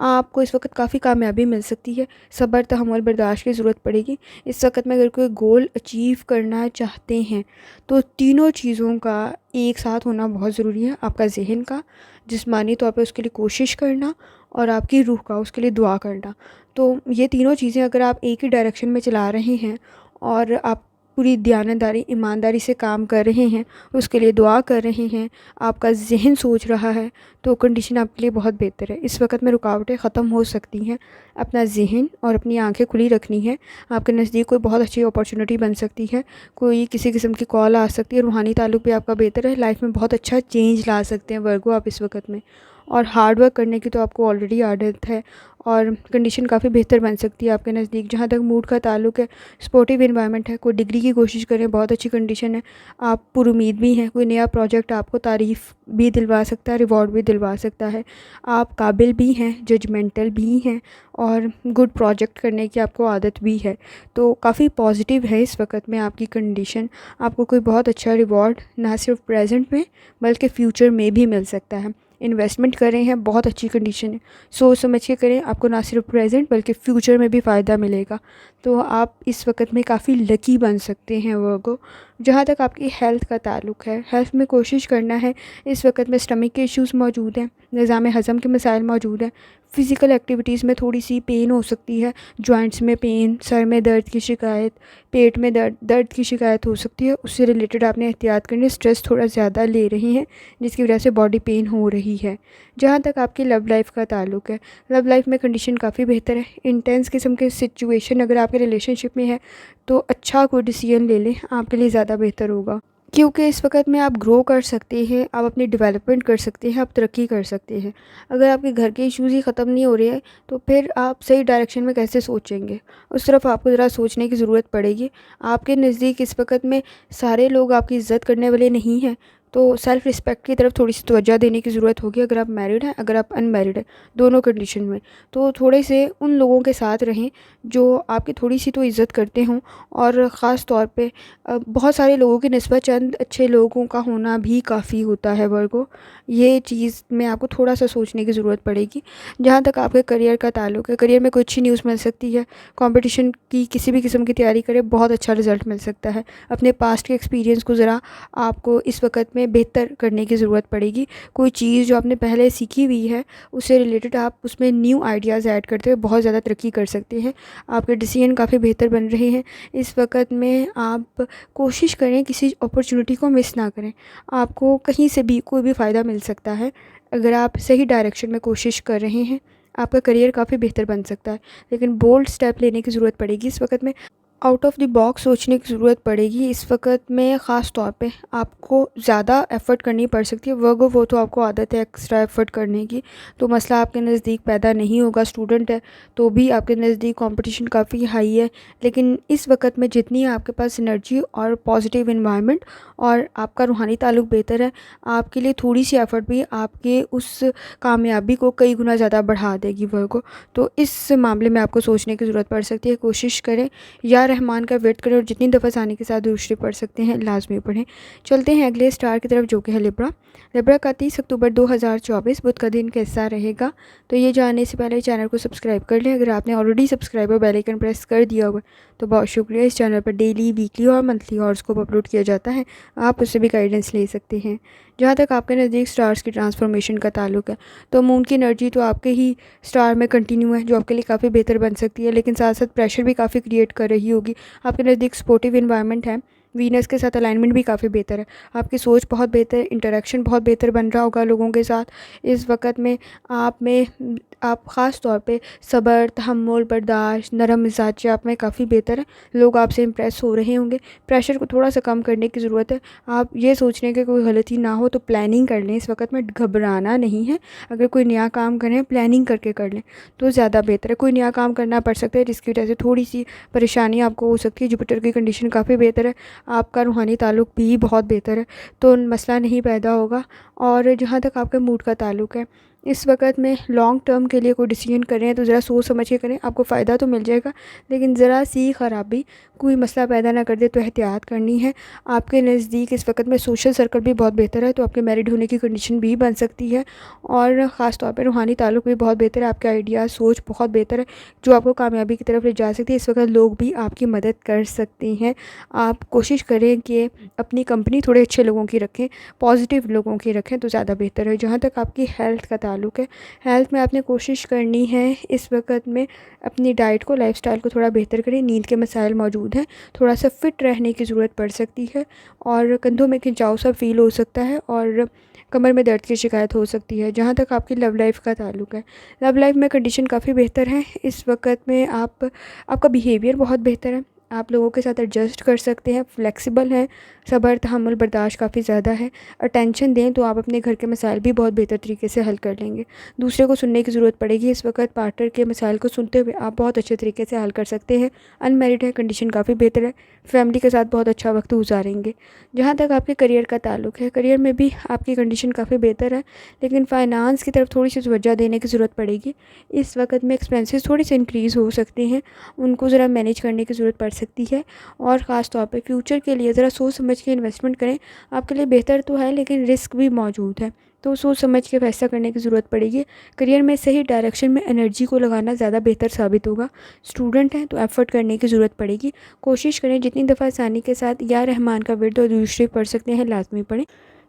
आपको इस वक्त काफ़ी कामयाबी मिल सकती है। सब्र, तहम्मुल, बर्दाश्त की ज़रूरत पड़ेगी। इस वक्त में अगर कोई गोल अचीव करना चाहते हैं तो तीनों चीज़ों का एक साथ होना बहुत ज़रूरी है। आपका जहन का, जिस्मानी तौर पे उसके लिए कोशिश करना, और आपकी रूह का, उसके लिए दुआ करना। तो ये तीनों चीज़ें अगर आप एक ही डायरेक्शन में चला रहे हैं और आप पूरी दयानतदारी ईमानदारी से काम कर रहे हैं, उसके लिए दुआ कर रहे हैं, आपका जहन सोच रहा है, तो कंडीशन आपके लिए बहुत बेहतर है। इस वक्त में रुकावटें ख़त्म हो सकती हैं। अपना जहन और अपनी आंखें खुली रखनी है। आपके नज़दीक कोई बहुत अच्छी अपॉर्चुनिटी बन सकती है, कोई किसी किस्म की कॉल आ सकती है। रूहानी ताल्लुक भी आपका बेहतर है। लाइफ में बहुत अच्छा चेंज ला सकते हैं वर्गो आप इस वक्त में। और हार्ड वर्क करने की तो आपको ऑलरेडी आदत है और कंडीशन काफ़ी बेहतर बन सकती है आपके नज़दीक। जहाँ तक मूड का ताल्लुक है, स्पोर्टिव इन्वायरमेंट है। कोई डिग्री की कोशिश करें, बहुत अच्छी कंडीशन है। आप पुरुमीद भी हैं। कोई नया प्रोजेक्ट आपको तारीफ़ भी दिलवा सकता है, रिवॉर्ड भी दिलवा सकता है। आप काबिल भी हैं, जजमेंटल भी हैं और गुड प्रोजेक्ट करने की आपको आदत भी है। तो काफ़ी पॉजिटिव है इस वक्त में आपकी कंडीशन। आपको कोई बहुत अच्छा रिवॉर्ड ना सिर्फ प्रेजेंट में बल्कि फ़्यूचर में भी मिल सकता है। इन्वेस्टमेंट कर रहे हैं, बहुत अच्छी कंडीशन है। सोच समझ के करें, आपको ना सिर्फ प्रेजेंट बल्कि फ़्यूचर में भी फ़ायदा मिलेगा। तो आप इस वक्त में काफ़ी लकी बन सकते हैं वर्गो। जहाँ तक आपकी हेल्थ का ताल्लुक है, हेल्थ में कोशिश करना है। इस वक्त में स्टमक के इश्यूज़ मौजूद हैं, निज़ाम हज़म के मसाइल मौजूद हैं। फ़िज़िकल एक्टिविटीज़ में थोड़ी सी पेन हो सकती है, जॉइंट्स में पेन, सर में दर्द की शिकायत, पेट में दर्द की शिकायत हो सकती है। उससे रिलेटेड आपने एहतियात करनी है। स्ट्रेस थोड़ा ज़्यादा ले रहे हैं जिसकी वजह से बॉडी पेन हो रही है। जहाँ तक आपकी लव लाइफ का ताल्लुक है, लव लाइफ में कंडीशन काफ़ी बेहतर है। इंटेंस किस्म के सिचुएशन अगर आपके रिलेशनशिप में है तो अच्छा कोई डिसीजन ले लें, आपके लिए ज़्यादा बेहतर होगा। क्योंकि इस वक्त में आप ग्रो कर सकते हैं, आप अपनी डेवलपमेंट कर सकते हैं, आप तरक्की कर सकते हैं। अगर आपके घर के इश्यूज़ ही ख़त्म नहीं हो रहे हैं तो फिर आप सही डायरेक्शन में कैसे सोचेंगे, उस तरफ आपको ज़रा सोचने की ज़रूरत पड़ेगी। आपके नज़दीक इस वक्त में सारे लोग आपकी इज़्ज़त करने वाले नहीं हैं। तो सेल्फ़ रिस्पेक्ट की तरफ थोड़ी सी तवज्जो देने की ज़रूरत होगी। अगर आप मैरिड हैं, अगर आप अनमैरिड हैं, दोनों कंडीशन में, तो थोड़े से उन लोगों के साथ रहें जो आपकी थोड़ी सी तो इज़्ज़त करते हों। और ख़ास तौर पे बहुत सारे लोगों की निस्बत चंद अच्छे लोगों का होना भी काफ़ी होता है वर्गो। ये चीज़ में आपको थोड़ा सा सोचने की ज़रूरत पड़ेगी। जहाँ तक आपके करियर का ताल्लुक है, करियर में कोई अच्छी न्यूज़ मिल सकती है। कंपटीशन की किसी भी किस्म की तैयारी करें, बहुत अच्छा रिज़ल्ट मिल सकता है। अपने पास्ट के एक्सपीरियंस को ज़रा आपको इस वक्त में बेहतर करने की ज़रूरत पड़ेगी। कोई चीज़ जो आपने पहले सीखी हुई है, उससे रिलेटेड आप उसमें न्यू आइडियाज़ ऐड करते हुए बहुत ज़्यादा तरक्की कर सकते हैं। आपके डिसीजन काफ़ी बेहतर बन रहे हैं। इस वक्त में आप कोशिश करें किसी अपॉर्चुनिटी को मिस ना करें। आपको कहीं से भी कोई भी फ़ायदा मिल सकता है। अगर आप सही डायरेक्शन में कोशिश कर रहे हैं, आपका करियर काफ़ी बेहतर बन सकता है। लेकिन बोल्ड स्टेप लेने की ज़रूरत पड़ेगी इस वक्त में। आउट ऑफ द बॉक्स सोचने की ज़रूरत पड़ेगी इस वक्त में। ख़ास तौर पे आपको ज़्यादा एफ़र्ट करनी पड़ सकती है। वर्गो वो तो आपको आदत है एक्स्ट्रा एफ़र्ट करने की, तो मसला आपके नज़दीक पैदा नहीं होगा। स्टूडेंट है तो भी आपके नज़दीक कंपटीशन काफ़ी हाई है। लेकिन इस वक्त में जितनी आपके पास एनर्जी और पॉजिटिव एनवायरनमेंट और आपका रूहानी ताल्लुक बेहतर है, आपके लिए थोड़ी सी एफ़र्ट भी आपके उस कामयाबी को कई गुना ज़्यादा बढ़ा देगी वर्गो। तो इस मामले में आपको सोचने की ज़रूरत पड़ सकती है। कोशिश करें, या रहमान का वेट करें और जितनी दफ़ा आसानी के साथ दूसरे पढ़ सकते हैं लाजमी पढ़ें। चलते हैं अगले स्टार की तरफ जो कि है लिब्रा। लिब्रा का 30 अक्टूबर 2024 बुध का दिन कैसा रहेगा, तो ये जानने से पहले चैनल को सब्सक्राइब कर लें। अगर आपने ऑलरेडी सब्सक्राइब और बेल आइकन प्रेस कर दिया हुआ तो बहुत शुक्रिया। इस चैनल पर डेली, वीकली और मंथली हॉरोस्कोप अपलोड किया जाता है, आप उससे भी गाइडेंस ले सकते हैं। जहाँ तक आपके नज़दीक स्टार्स की ट्रांसफॉर्मेशन का ताल्लुक है, तो मून की एनर्जी तो आपके ही स्टार में कंटिन्यू है, जो आपके लिए काफ़ी बेहतर बन सकती है। लेकिन साथ साथ प्रेशर भी काफ़ी क्रिएट कर रही होगी। आपके नज़दीक सपोर्टिव इन्वायरमेंट है, वीनस के साथ अलाइनमेंट भी काफ़ी बेहतर है। आपकी सोच बहुत बेहतर, इंटरेक्शन बहुत बेहतर बन रहा होगा लोगों के साथ। इस वक्त में आप ख़ास तौर पे सब्र, तहम्मुल, बर्दाश्त, नरम मिजाज आप में काफ़ी बेहतर है। लोग आपसे इम्प्रेस हो रहे होंगे। प्रेशर को थोड़ा सा कम करने की ज़रूरत है। आप ये सोच रहे हैं कि कोई गलती ना हो तो प्लानिंग कर लें। इस वक्त में घबराना नहीं है। अगर कोई नया काम करें, प्लानिंग करके कर लें तो ज़्यादा बेहतर है। कोई नया काम करना पड़ सकता है जिसकी वजह से थोड़ी सी परेशानी आपको हो सकती है। जुपिटर की कंडीशन काफ़ी बेहतर है, आपका रूहानी ताल्लुक भी बहुत बेहतर है, तो मसला नहीं पैदा होगा। और जहाँ तक आपके मूड का ताल्लुक है, इस वक्त में लॉन्ग टर्म के लिए कोई डिसीजन कर रहे हैं तो ज़रा सोच समझ के करें। आपको फ़ायदा तो मिल जाएगा, लेकिन ज़रा सी ख़राबी कोई मसला पैदा ना कर दे तो एहतियात करनी है। आपके नज़दीक इस वक्त में सोशल सर्कल भी बहुत बेहतर है, तो आपके मैरिड होने की कंडीशन भी बन सकती है। और ख़ास तौर पर रूहानी ताल्लुक भी बहुत बेहतर है। आपके आइडिया, सोच बहुत बेहतर है, जो आपको कामयाबी की तरफ ले जा सकती है। इस वक्त लोग भी आपकी मदद कर सकते हैं। आप कोशिश करें कि अपनी कंपनी थोड़े अच्छे लोगों की रखें, पॉजिटिव लोगों की रखें तो ज़्यादा बेहतर है। जहाँ तक आपकी हेल्थ का ताल्लुक है, हेल्थ में आपने कोशिश करनी है इस वक्त में अपनी डाइट को, लाइफस्टाइल को थोड़ा बेहतर करें। नींद के मसाइल मौजूद हैं, थोड़ा सा फिट रहने की ज़रूरत पड़ सकती है। और कंधों में खिंचाव सा फील हो सकता है और कमर में दर्द की शिकायत हो सकती है। जहाँ तक आपकी लव लाइफ का ताल्लुक है, लव लाइफ में कंडीशन काफ़ी बेहतर है। इस वक्त में आपका बिहेवियर बहुत बेहतर है, आप लोगों के साथ एडजस्ट कर सकते हैं, फ्लेक्सिबल हैं, सब्र, तहम्मुल, बर्दाश्त काफ़ी ज़्यादा है। अटेंशन दें तो आप अपने घर के मसाइल भी बहुत बेहतर तरीके से हल कर लेंगे। दूसरे को सुनने की ज़रूरत पड़ेगी। इस वक्त पार्टनर के मसाइल को सुनते हुए आप बहुत अच्छे तरीके से हल कर सकते हैं। अनमैरिड है, कंडीशन काफ़ी बेहतर है, फैमिली के साथ बहुत अच्छा वक्त गुजारेंगे। जहाँ तक आपके करियर का ताल्लुक है, करियर में भी आपकी कंडीशन काफ़ी बेहतर है, लेकिन फ़ाइनांस की तरफ थोड़ी सी तवज्जो देने की ज़रूरत पड़ेगी। इस वक्त में एक्सपेंसेस थोड़ी सी इंक्रीज़ हो सकते हैं, उनको ज़रा मैनेज करने की ज़रूरत पड़ सकती है। और ख़ास तौर पे फ्यूचर के लिए ज़रा सोच समझ के इन्वेस्टमेंट करें। आपके लिए बेहतर तो है, लेकिन रिस्क भी मौजूद है, तो सोच समझ के फैसला करने की ज़रूरत पड़ेगी। करियर में सही डायरेक्शन में एनर्जी को लगाना ज़्यादा बेहतर साबित होगा। स्टूडेंट हैं तो एफ़र्ट करने की ज़रूरत पड़ेगी। कोशिश करें जितनी दफ़ा आसानी के साथ या रहमान का विर्द और दूसरे पढ़ सकते हैं, लाजमी पढ़ें।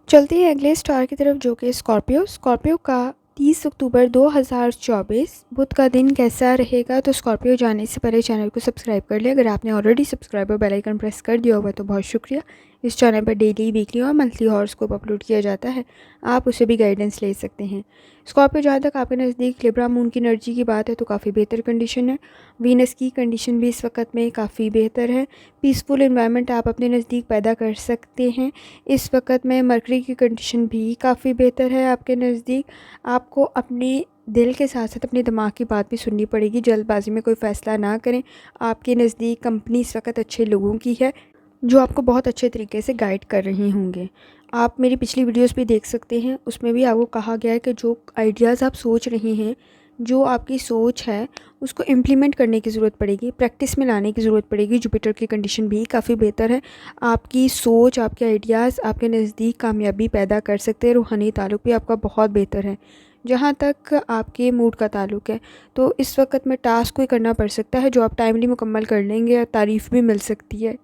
चलते हैं अगले स्टार की तरफ जो कि स्कॉर्पियो। स्कॉर्पियो का 30 अक्टूबर 2024 बुध का दिन कैसा रहेगा, तो स्कॉर्पियो जाने से पहले चैनल को सब्सक्राइब कर लें। अगर आपने ऑलरेडी सब्सक्राइब और बेल आइकन प्रेस कर दिया हुआ तो बहुत शुक्रिया। इस चैनल पर डेली, वीकली और मंथली हॉरोस्कोप अपलोड किया जाता है, आप उसे भी गाइडेंस ले सकते हैं। स्कॉर्पियो, जहाँ तक आपके नज़दीक लिब्रा मून की एनर्जी की बात है तो काफ़ी बेहतर कंडीशन है। वीनस की कंडीशन भी इस वक्त में काफ़ी बेहतर है। पीसफुल एनवायरनमेंट आप अपने नज़दीक पैदा कर सकते हैं। इस वक्त में मरकरी की कंडीशन भी काफ़ी बेहतर है आपके नज़दीक। आपको अपने दिल के साथ साथ अपने दिमाग की बात भी सुननी पड़ेगी। जल्दबाजी में कोई फ़ैसला ना करें। आपके नज़दीक कंपनी इस वक्त अच्छे लोगों की है, जो आपको बहुत अच्छे तरीके से गाइड कर रहे होंगे। आप मेरी पिछली वीडियोस भी देख सकते हैं, उसमें भी आपको कहा गया है कि जो आइडियाज़ आप सोच रहे हैं, जो आपकी सोच है, उसको इम्प्लीमेंट करने की ज़रूरत पड़ेगी, प्रैक्टिस में लाने की ज़रूरत पड़ेगी। जुपिटर की कंडीशन भी काफ़ी बेहतर है। आपकी सोच, आपके आइडियाज़ आपके नज़दीक कामयाबी पैदा कर सकते हैं। रूहानी ताल्लुक़ भी आपका बहुत बेहतर है। जहाँ तक आपके मूड का ताल्लुक़ है, तो इस वक्त में टास्क कोई करना पड़ सकता है जो आप टाइमली मुकम्मल कर लेंगे, या तारीफ़ भी मिल सकती है।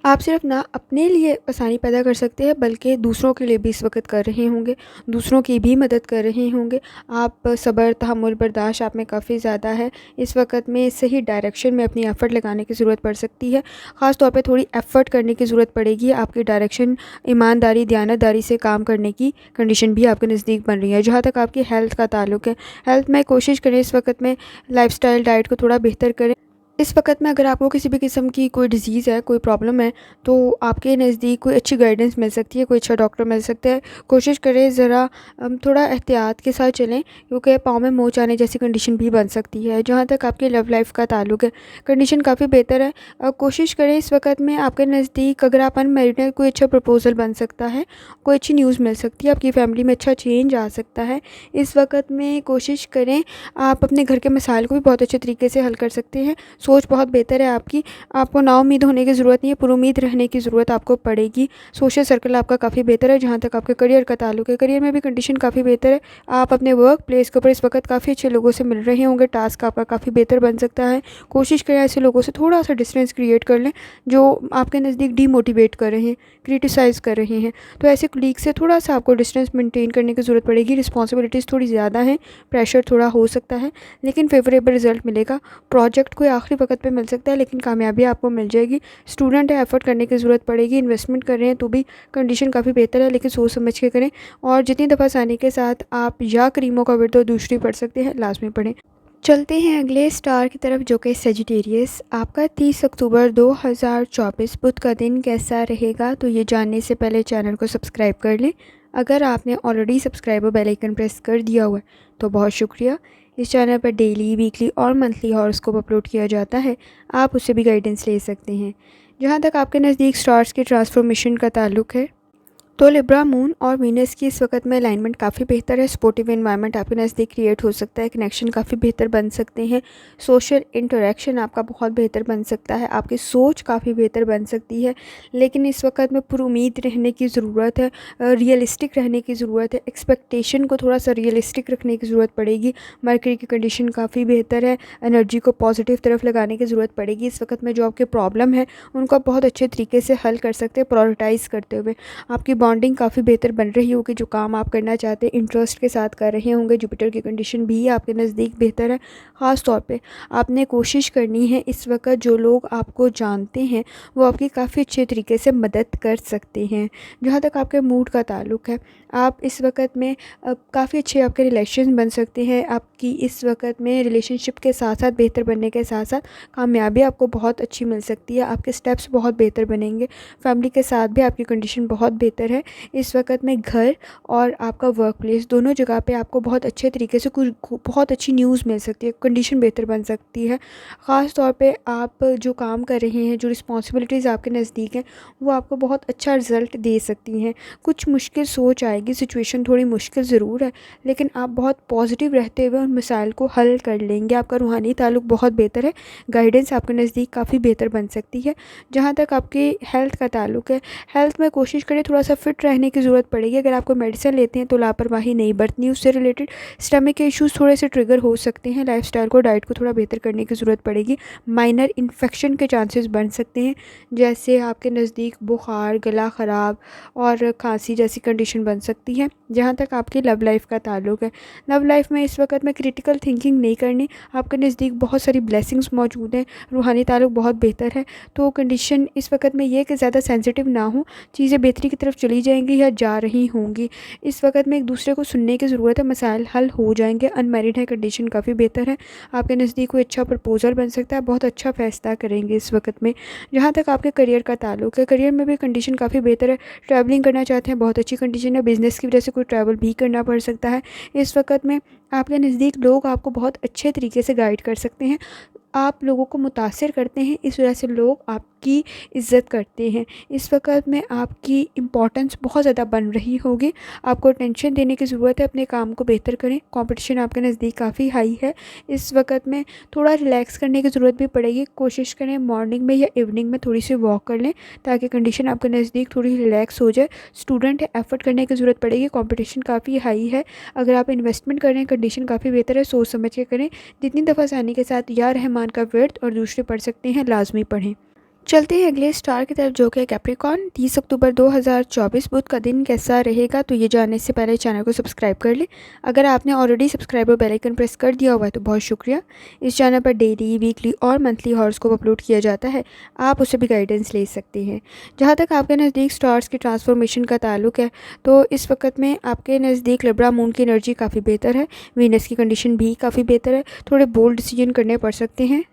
आप सिर्फ ना अपने लिए आसानी पैदा कर सकते हैं, बल्कि दूसरों के लिए भी इस वक्त कर रहे होंगे, दूसरों की भी मदद कर रहे होंगे। आप सब्र, तहम्मुल, बर्दाश्त आप में काफ़ी ज़्यादा है। इस वक्त में सही डायरेक्शन में अपनी एफ़र्ट लगाने की ज़रूरत पड़ सकती है। ख़ास तौर पे थोड़ी एफ़र्ट करने की ज़रूरत पड़ेगी। आपकी डायरेक्शन, ईमानदारी, दयानतदारी से काम करने की कंडीशन भी आपके नज़दीक बन रही है। जहाँ तक आपकी हेल्थ का ताल्लुक़ है, हेल्थ में कोशिश करें इस वक्त में लाइफ़स्टाइल, डाइट को थोड़ा बेहतर करें। इस वक्त में अगर आपको किसी भी किस्म की कोई डिज़ीज़ है, कोई प्रॉब्लम है, तो आपके नज़दीक कोई अच्छी गाइडेंस मिल सकती है, कोई अच्छा डॉक्टर मिल सकता है। कोशिश करें ज़रा थोड़ा एहतियात के साथ चलें, क्योंकि पाँव में मोच आने जैसी कंडीशन भी बन सकती है। जहाँ तक आपकी लव लाइफ़ का ताल्लुक़ है, कंडीशन काफ़ी बेहतर है। कोशिश करें इस वक्त में आपके नज़दीक, अगर आप अनमैरिड हैं, कोई अच्छा प्रपोज़ल बन सकता है, कोई अच्छी न्यूज़ मिल सकती है, आपकी फ़ैमिली में अच्छा चेंज आ सकता है। इस वक्त में कोशिश करें, आप अपने घर के मसाइल को भी बहुत अच्छे तरीके से हल कर सकते हैं। सोच बहुत बेहतर है आपकी, आपको नाउम्मीद होने की ज़रूरत नहीं है, पुरुमीद रहने की ज़रूरत आपको पड़ेगी। सोशल सर्कल आपका काफ़ी बेहतर है। जहाँ तक आपके करियर का ताल्लुक़ है, करियर में भी कंडीशन काफ़ी बेहतर है। आप अपने वर्क प्लेस के ऊपर इस वक्त काफ़ी अच्छे लोगों से मिल रहे होंगे, टास्क आपका काफ़ी बेहतर बन सकता है। कोशिश करें ऐसे लोगों से थोड़ा सा डिस्टेंस क्रिएट कर लें जो आपके नज़दीक डीमोटिवेट कर रहे हैं, क्रिटिसाइज़ कर रहे हैं। तो ऐसे कलीग से थोड़ा सा आपको डिस्टेंस मेंटेन करने की ज़रूरत पड़ेगी। रिस्पॉन्सिबिलिटीज़ थोड़ी ज़्यादा हैं, प्रेशर थोड़ा हो सकता है, लेकिन फेवरेबल रिजल्ट मिलेगा। प्रोजेक्ट कोई आखिरी वक्त पे मिल सकता है, लेकिन कामयाबी आपको मिल जाएगी। स्टूडेंट है, एफर्ट करने की ज़रूरत पड़ेगी। इन्वेस्टमेंट कर रहे हैं तो भी कंडीशन काफ़ी बेहतर है, लेकिन सोच समझ के करें। और जितनी दफ़ा आसानी के साथ आप या करीमों का विर्द दूसरी पढ़ सकते हैं, लाजमी पढ़ें। चलते हैं अगले स्टार की तरफ, जो कि सेजिटेरियस। आपका 30 अक्टूबर 2024 बुध का दिन कैसा रहेगा, तो ये जानने से पहले चैनल को सब्सक्राइब कर लें। अगर आपने ऑलरेडी सब्सक्राइब और बेल आइकन प्रेस कर दिया हुआ है तो बहुत शुक्रिया। इस चैनल पर डेली, वीकली और मंथली हॉरोस्कोप अपलोड किया जाता है, आप उससे भी गाइडेंस ले सकते हैं। जहाँ तक आपके नज़दीक स्टार्स के ट्रांसफॉर्मेशन का ताल्लुक़ है, तो लिब्रा मून और वीनस की इस वक्त में अलाइनमेंट काफ़ी बेहतर है। सपोर्टिव एनवायरनमेंट आपके नज़दीक क्रिएट हो सकता है, कनेक्शन काफ़ी बेहतर बन सकते हैं, सोशल इंटरेक्शन आपका बहुत बेहतर बन सकता है, आपकी सोच काफ़ी बेहतर बन सकती है। लेकिन इस वक्त में पुरुमीद रहने की ज़रूरत है, रियलिस्टिक रहने की ज़रूरत है, एक्सपेक्टेशन को थोड़ा सा रियलिस्टिक रखने की ज़रूरत पड़ेगी। मरकरी की कंडीशन काफ़ी बेहतर है, एनर्जी को पॉजिटिव तरफ लगाने की ज़रूरत पड़ेगी। इस वक्त में जो आपके प्रॉब्लम है उनको आप बहुत अच्छे तरीके से हल कर सकते हैं, प्रायोरिटाइज़ करते हुए। आपकी बॉन्डिंग काफ़ी बेहतर बन रही होगी, जो काम आप करना चाहते हैं इंटरेस्ट के साथ कर रहे होंगे। जुपिटर की कंडीशन भी आपके नज़दीक बेहतर है। ख़ास तौर पे आपने कोशिश करनी है, इस वक्त जो लोग आपको जानते हैं वो आपकी काफ़ी अच्छे तरीके से मदद कर सकते हैं। जहाँ तक आपके मूड का ताल्लुक़ है, आप इस वक्त में काफ़ी अच्छे आपके रिलेशन बन सकते हैं। आपकी इस वक्त में रिलेशनशिप के साथ साथ बेहतर बनने के साथ साथ कामयाबी आपको बहुत अच्छी मिल सकती है। आपके स्टेप्स बहुत बेहतर बनेंगे। फैमिली के साथ भी आपकी कंडीशन बहुत बेहतर है। इस वक्त में घर और आपका वर्क प्लेस दोनों जगह पे आपको बहुत अच्छे तरीके से कुछ बहुत अच्छी न्यूज़ मिल सकती है, कंडीशन बेहतर बन सकती है। ख़ास तौर पे आप जो काम कर रहे हैं, जो रिस्पॉन्सिबिलिटीज़ आपके नज़दीक हैं, वो आपको बहुत अच्छा रिज़ल्ट दे सकती हैं। कुछ मुश्किल सोच आएगी, सिचुएशन थोड़ी मुश्किल ज़रूर है, लेकिन आप बहुत पॉजिटिव रहते हुए उन मसाइल को हल कर लेंगे। आपका रूहानी ताल्लुक़ बहुत बेहतर है, गाइडेंस आपके नज़दीक काफ़ी बेहतर बन सकती है। जहाँ तक आपकी हेल्थ का ताल्लुक़ है, हेल्थ में कोशिश करें थोड़ा सा फिट रहने की ज़रूरत पड़ेगी। अगर आपको मेडिसिन लेते हैं तो लापरवाही नहीं बरतनी। उससे रिलेटेड स्टमक के इश्यूज़ थोड़े से ट्रिगर हो सकते हैं। लाइफस्टाइल को, डाइट को थोड़ा बेहतर करने की ज़रूरत पड़ेगी। माइनर इन्फेक्शन के चांसेस बन सकते हैं, जैसे आपके नज़दीक बुखार, गला ख़राब और खांसी जैसी कंडीशन बन सकती है। जहाँ तक आपकी लव लाइफ का ताल्लुक़ है, लव लाइफ में इस वक्त में क्रिटिकल थिंकिंग नहीं करनी। आपके नज़दीक बहुत सारी ब्लेसिंग्स मौजूद हैं, रूहानी ताल्लुक़ बहुत बेहतर है। तो कंडीशन इस वक्त में ये कि ज़्यादा सेंसिटिव ना हो, चीज़ें बेहतरी की तरफ चली जाएंगी या जा रही होंगी। इस वक्त में एक दूसरे को सुनने की ज़रूरत है, मसाइल हल हो जाएंगे। अनमैरिड है, कंडीशन काफ़ी बेहतर है। आपके नज़दीक कोई अच्छा प्रपोजल बन सकता है, बहुत अच्छा फैसला करेंगे इस वक्त में। जहाँ तक आपके करियर का ताल्लुक़ है, करियर में भी कंडीशन काफ़ी बेहतर है। ट्रैवलिंग करना चाहते हैं, बहुत अच्छी कंडीशन है। बिज़नेस की वजह से कोई ट्रैवल भी करना पड़ सकता है। इस वक्त में आपके नज़दीक लोग आपको बहुत अच्छे तरीके से गाइड कर सकते हैं। आप लोगों को मुतासिर करते हैं, इस वजह से लोग आपकी इज़्ज़त करते हैं। इस वक़्त में आपकी इम्पोर्टेंस बहुत ज़्यादा बन रही होगी। आपको टेंशन देने की ज़रूरत है, अपने काम को बेहतर करें। कॉम्पिटिशन आपके नज़दीक काफ़ी हाई है। इस वक़्त में थोड़ा रिलैक्स करने की ज़रूरत भी पड़ेगी। कोशिश करें मॉर्निंग में या इवनिंग में थोड़ी-सी वॉक कर लें, ताकि कंडीशन आपके नज़दीक थोड़ी रिलैक्स हो जाए। स्टूडेंट है, एफ़र्ट करने की ज़रूरत पड़ेगी, कॉम्पिटिशन काफ़ी हाई है। अगर आप इन्वेस्टमेंट कर रहे हैं, कंडीशन काफ़ी बेहतर है, सोच समझ के करें। जितनी दफ़ा आसानी के साथ या रहमान का विर्द और दूसरे पढ़ सकते हैं, लाज़मी पढ़ें। चलते हैं अगले स्टार की तरफ, जो कि कैप्रिकॉर्न। 30 अक्टूबर 2024 बुध का दिन कैसा रहेगा, तो ये जानने से पहले चैनल को सब्सक्राइब कर लें। अगर आपने ऑलरेडी सब्सक्राइब और बेल आइकन प्रेस कर दिया हुआ है तो बहुत शुक्रिया। इस चैनल पर डेली, वीकली और मंथली हॉरोस्कोप अपलोड किया जाता है, आप उससे भी गाइडेंस ले सकते हैं। जहाँ तक आपके नज़दीक स्टार्स की ट्रांसफॉर्मेशन का ताल्लुक है, तो इस वक्त में आपके नज़दीक लिब्रा मून की एनर्जी काफ़ी बेहतर है। वीनस की कंडीशन भी काफ़ी बेहतर है। थोड़े बोल्ड डिसीजन करने पड़ सकते हैं,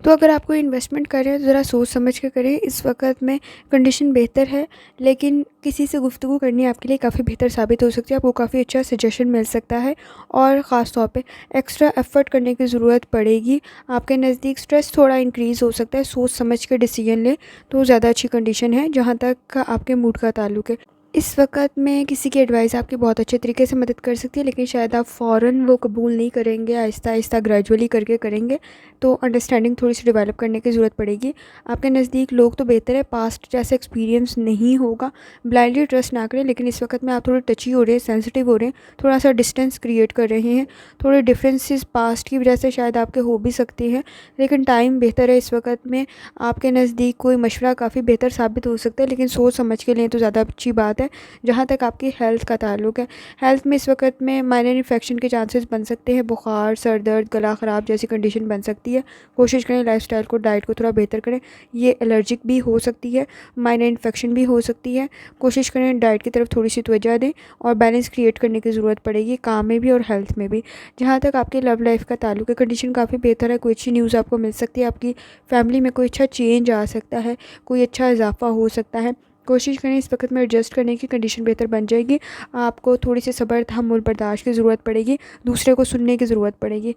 तो अगर आप कोई इन्वेस्टमेंट कर रहे हैं तो ज़रा सोच समझ के करें। इस वक्त में कंडीशन बेहतर है, लेकिन किसी से गुफ्तगू करनी आपके लिए काफ़ी बेहतर साबित हो सकती है। आपको काफ़ी अच्छा सजेशन मिल सकता है, और ख़ास तौर पे एक्स्ट्रा एफ़र्ट करने की ज़रूरत पड़ेगी। आपके नज़दीक स्ट्रेस थोड़ा इंक्रीज़ हो सकता है। सोच समझ के डिसीजन लें तो ज़्यादा अच्छी कंडीशन है, जहाँ तक आपके मूड का ताल्लुक है। इस वक्त में किसी की एडवाइस आपकी बहुत अच्छे तरीके से मदद कर सकती है, लेकिन शायद आप फ़ौरन वो कबूल नहीं करेंगे, आहिस्ता आहिस्ता ग्रेजुअली करके करेंगे, तो अंडरस्टैंडिंग थोड़ी सी डेवलप करने की ज़रूरत पड़ेगी। आपके नज़दीक लोग तो बेहतर है, पास्ट जैसा एक्सपीरियंस नहीं होगा। ब्लाइंडली ट्रस्ट ना करें, लेकिन इस वक्त में आप थोड़े टची हो रहे हैं, सेंसिटिव हो रहे हैं, थोड़ा सा डिस्टेंस क्रिएट कर रहे हैं। थोड़े डिफरेंसेस पास्ट की वजह से शायद आपके हो भी सकते हैं, लेकिन टाइम बेहतर है। इस वक्त में आपके नज़दीक कोई मशवरा काफ़ी बेहतर साबित हो सकता है, लेकिन सोच समझ के लें तो ज़्यादा अच्छी बात है। जहाँ तक आपकी हेल्थ का ताल्लुक है, हेल्थ में इस वक्त में माइनर इन्फेक्शन के चांसेस बन सकते हैं। बुखार, सर दर्द, गला ख़राब जैसी कंडीशन बन सकती है। कोशिश करें लाइफस्टाइल को, डाइट को थोड़ा बेहतर करें। ये एलर्जिक भी हो सकती है, माइनर इन्फेक्शन भी हो सकती है। कोशिश करें डाइट की तरफ थोड़ी सी तवज्जो दें, और बैलेंस क्रिएट करने की ज़रूरत पड़ेगी, काम में भी और हेल्थ में भी। जहाँ तक आपकी लव लाइफ का ताल्लुक है, कंडीशन काफ़ी बेहतर है। कोई अच्छी न्यूज़ आपको मिल सकती है, आपकी फैमिली में कोई अच्छा चेंज आ सकता है, कोई अच्छा इजाफा हो सकता है। कोशिश करें इस वक्त में एडजस्ट करने की, कंडीशन बेहतर बन जाएगी। आपको थोड़ी सी सब्र, तहम्मुल, बर्दाश्त की ज़रूरत पड़ेगी, दूसरे को सुनने की ज़रूरत पड़ेगी।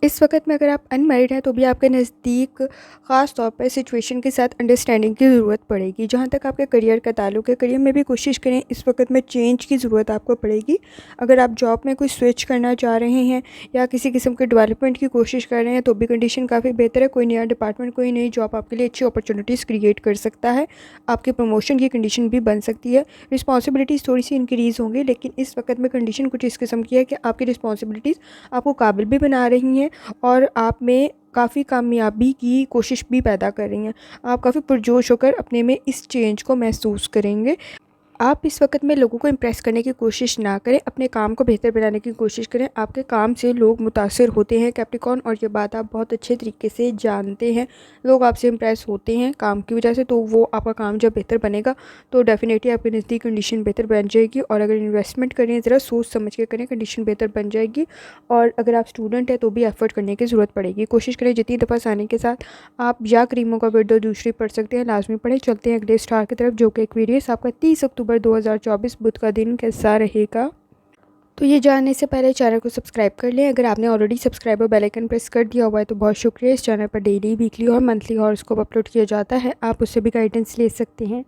इस वक्त में अगर आप अनमैरिड हैं तो भी आपके नज़दीक ख़ास तौर पर सिचुएशन के साथ अंडरस्टैंडिंग की ज़रूरत पड़ेगी। जहाँ तक आपके करियर का ताल्लुक है, करियर में भी कोशिश करें, इस वक्त में चेंज की ज़रूरत आपको पड़ेगी। अगर आप जॉब में कोई स्विच करना चाह रहे हैं या किसी किस्म के डेवलपमेंट की कोशिश कर रहे हैं, तो भी कंडीशन काफ़ी बेहतर है। कोई नया डिपार्टमेंट, कोई नई जॉब आपके लिए अच्छी अपॉर्चुनिटीज़ क्रिएट कर सकता है। आपके प्रमोशन की कंडीशन भी बन सकती है। रिस्पॉन्सिबिलिटीज़ थोड़ी सी इंक्रीज़ होंगी, लेकिन इस वक्त में कंडीशन कुछ इस किस्म की है कि आपकी रिस्पॉन्सिबिलिटीज़ आपको काबिल भी बना रही हैं, और आप में काफ़ी कामयाबी की कोशिश भी पैदा कर रही हैं। आप काफ़ी पुरजोश होकर अपने में इस चेंज को महसूस करेंगे। आप इस वक्त में लोगों को इम्प्रेस करने की कोशिश ना करें, अपने काम को बेहतर बनाने की कोशिश करें। आपके काम से लोग मुतासिर होते हैं कैप्रिकॉर्न, और ये बात आप बहुत अच्छे तरीके से जानते हैं। लोग आपसे इम्प्रेस होते हैं काम की वजह से, तो वो आपका काम जब बेहतर बनेगा तो डेफिनेटली आपकी नज़दीक कंडीशन बेहतर बन जाएगी। और अगर इन्वेस्टमेंट करें, ज़रा सोच समझ के करें, कंडीशन बेहतर बन जाएगी। और अगर आप स्टूडेंट हैं तो भी एफर्ट करने की ज़रूरत पड़ेगी। कोशिश करें जितनी दफ़ा आसानी के साथ आप या क्रीमों का विर्द दूसरी पढ़ सकते हैं, लाजमी पढ़ें। चलते हैं अगले स्टार की तरफ, जो कि एक्वेरियस। आपका 30 अक्टूबर 2024 बुध का दिन कैसा रहेगा, तो ये जानने से पहले चैनल को सब्सक्राइब कर लें। अगर आपने ऑलरेडी सब्सक्राइब और बेल आइकन प्रेस कर दिया हुआ है तो बहुत शुक्रिया। इस चैनल पर डेली, वीकली और मंथली हॉरोस्कोप अपलोड किया जाता है, आप उससे भी गाइडेंस ले सकते हैं।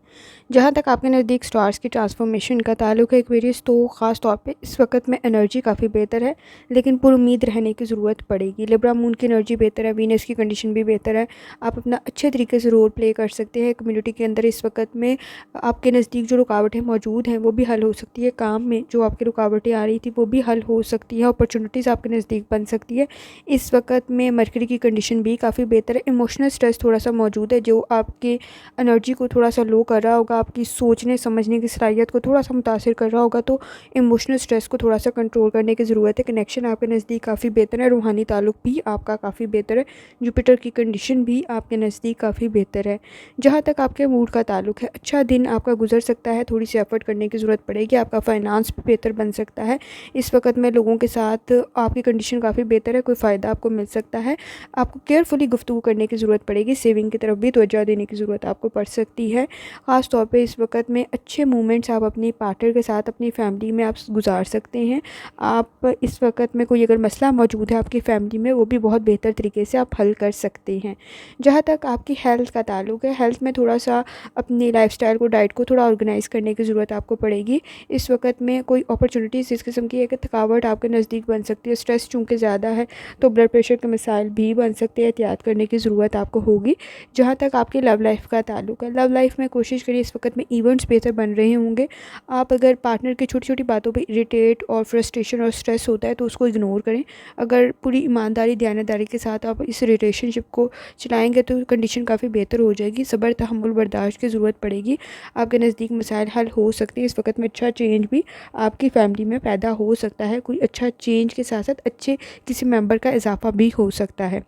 जहाँ तक आपके नज़दीक स्टार्स की ट्रांसफॉर्मेशन का ताल्लुक है एक्वेरियस, तो ख़ास तौर पे इस वक्त में एनर्जी काफ़ी बेहतर है, लेकिन पुरुमीद रहने की ज़रूरत पड़ेगी। लिब्रा मून की एनर्जी बेहतर है, वीनस की कंडीशन भी बेहतर है। आप अपना अच्छे तरीके से रोल प्ले कर सकते हैं कम्युनिटी के अंदर। इस वक्त में आपके नज़दीक जो रुकावटें मौजूद हैं वो भी हल हो सकती है। काम में जो आपकी रुकावटें आ रही थी वो भी हल हो सकती है। अपॉर्चुनिटीज़ आपके नज़दीक बन सकती है। इस वक्त में मरकरी की कंडीशन भी काफ़ी बेहतर है। इमोशनल स्ट्रेस थोड़ा सा मौजूद है, जो आपकी एनर्जी को थोड़ा सा लो कर रहा होगा, आपकी सोचने समझने की सलाहियत को थोड़ा सा मुतासिर कर रहा होगा। तो इमोशनल स्ट्रेस को थोड़ा सा कंट्रोल करने की ज़रूरत है। कनेक्शन आपके नज़दीक काफ़ी बेहतर है। रूहानी ताल्लुक भी आपका काफ़ी बेहतर है। जुपिटर की कंडीशन भी आपके नज़दीक काफ़ी बेहतर है। जहाँ तक आपके मूड का ताल्लुक है, अच्छा दिन आपका गुजर सकता है। थोड़ी सी एफर्ट करने की ज़रूरत पड़ेगी। आपका फाइनेंस भी बेहतर बन सकता है। इस वक्त में लोगों के साथ आपकी कंडीशन काफ़ी बेहतर है, कोई फ़ायदा आपको मिल सकता है। आपको केयरफुली गुफ्तगू करने की ज़रूरत पड़ेगी, सेविंग की तरफ भी तवज्जो देने की ज़रूरत आपको पड़ सकती है। ख़ास तौर पे इस वक्त में अच्छे मोमेंट्स आप अपनी पार्टनर के साथ अपनी फैमिली में आप गुजार सकते हैं। आप इस वक्त में कोई अगर मसला मौजूद है आपकी फ़ैमिली में, वो भी बहुत बेहतर तरीके से आप हल कर सकते हैं। जहाँ तक आपकी हेल्थ का ताल्लुक़ है, हेल्थ में थोड़ा सा अपनी लाइफ़स्टाइल को, डाइट को थोड़ा ऑर्गेनाइज़ करने की ज़रूरत आपको पड़ेगी। इस वक्त में कोई अपॉर्चुनिटीज़ इस किस्म की है कि थकावट आपके नज़दीक बन सकती है, स्ट्रेस चूँकि ज़्यादा है तो ब्लड प्रेशर के मसाइल भी बन सकते हैं, एहतियात करने की ज़रूरत आपको होगी। जहाँ तक आपकी लव लाइफ़ का ताल्लुक़ है, लव लाइफ़ में कोशिश करिए, इस वक्त में इवेंट्स बेहतर बन रहे होंगे। आप अगर पार्टनर की छोटी छोटी बातों पे इरिटेट और फ्रस्ट्रेशन और स्ट्रेस होता है तो उसको इग्नोर करें। अगर पूरी ईमानदारी, दयानतदारी के साथ आप इस रिलेशनशिप को चलाएँगे तो कंडीशन काफ़ी बेहतर हो जाएगी। सब्र, तहम्मुल, बर्दाश्त की ज़रूरत पड़ेगी। आपके नज़दीक मसाइल हल हो सकते हैं। इस वक्त में अच्छा चेंज भी आपकी फैमिली में पैदा हो सकता है। कोई अच्छा चेंज के साथ साथ अच्छे किसी मेंबर का इजाफा भी हो सकता है।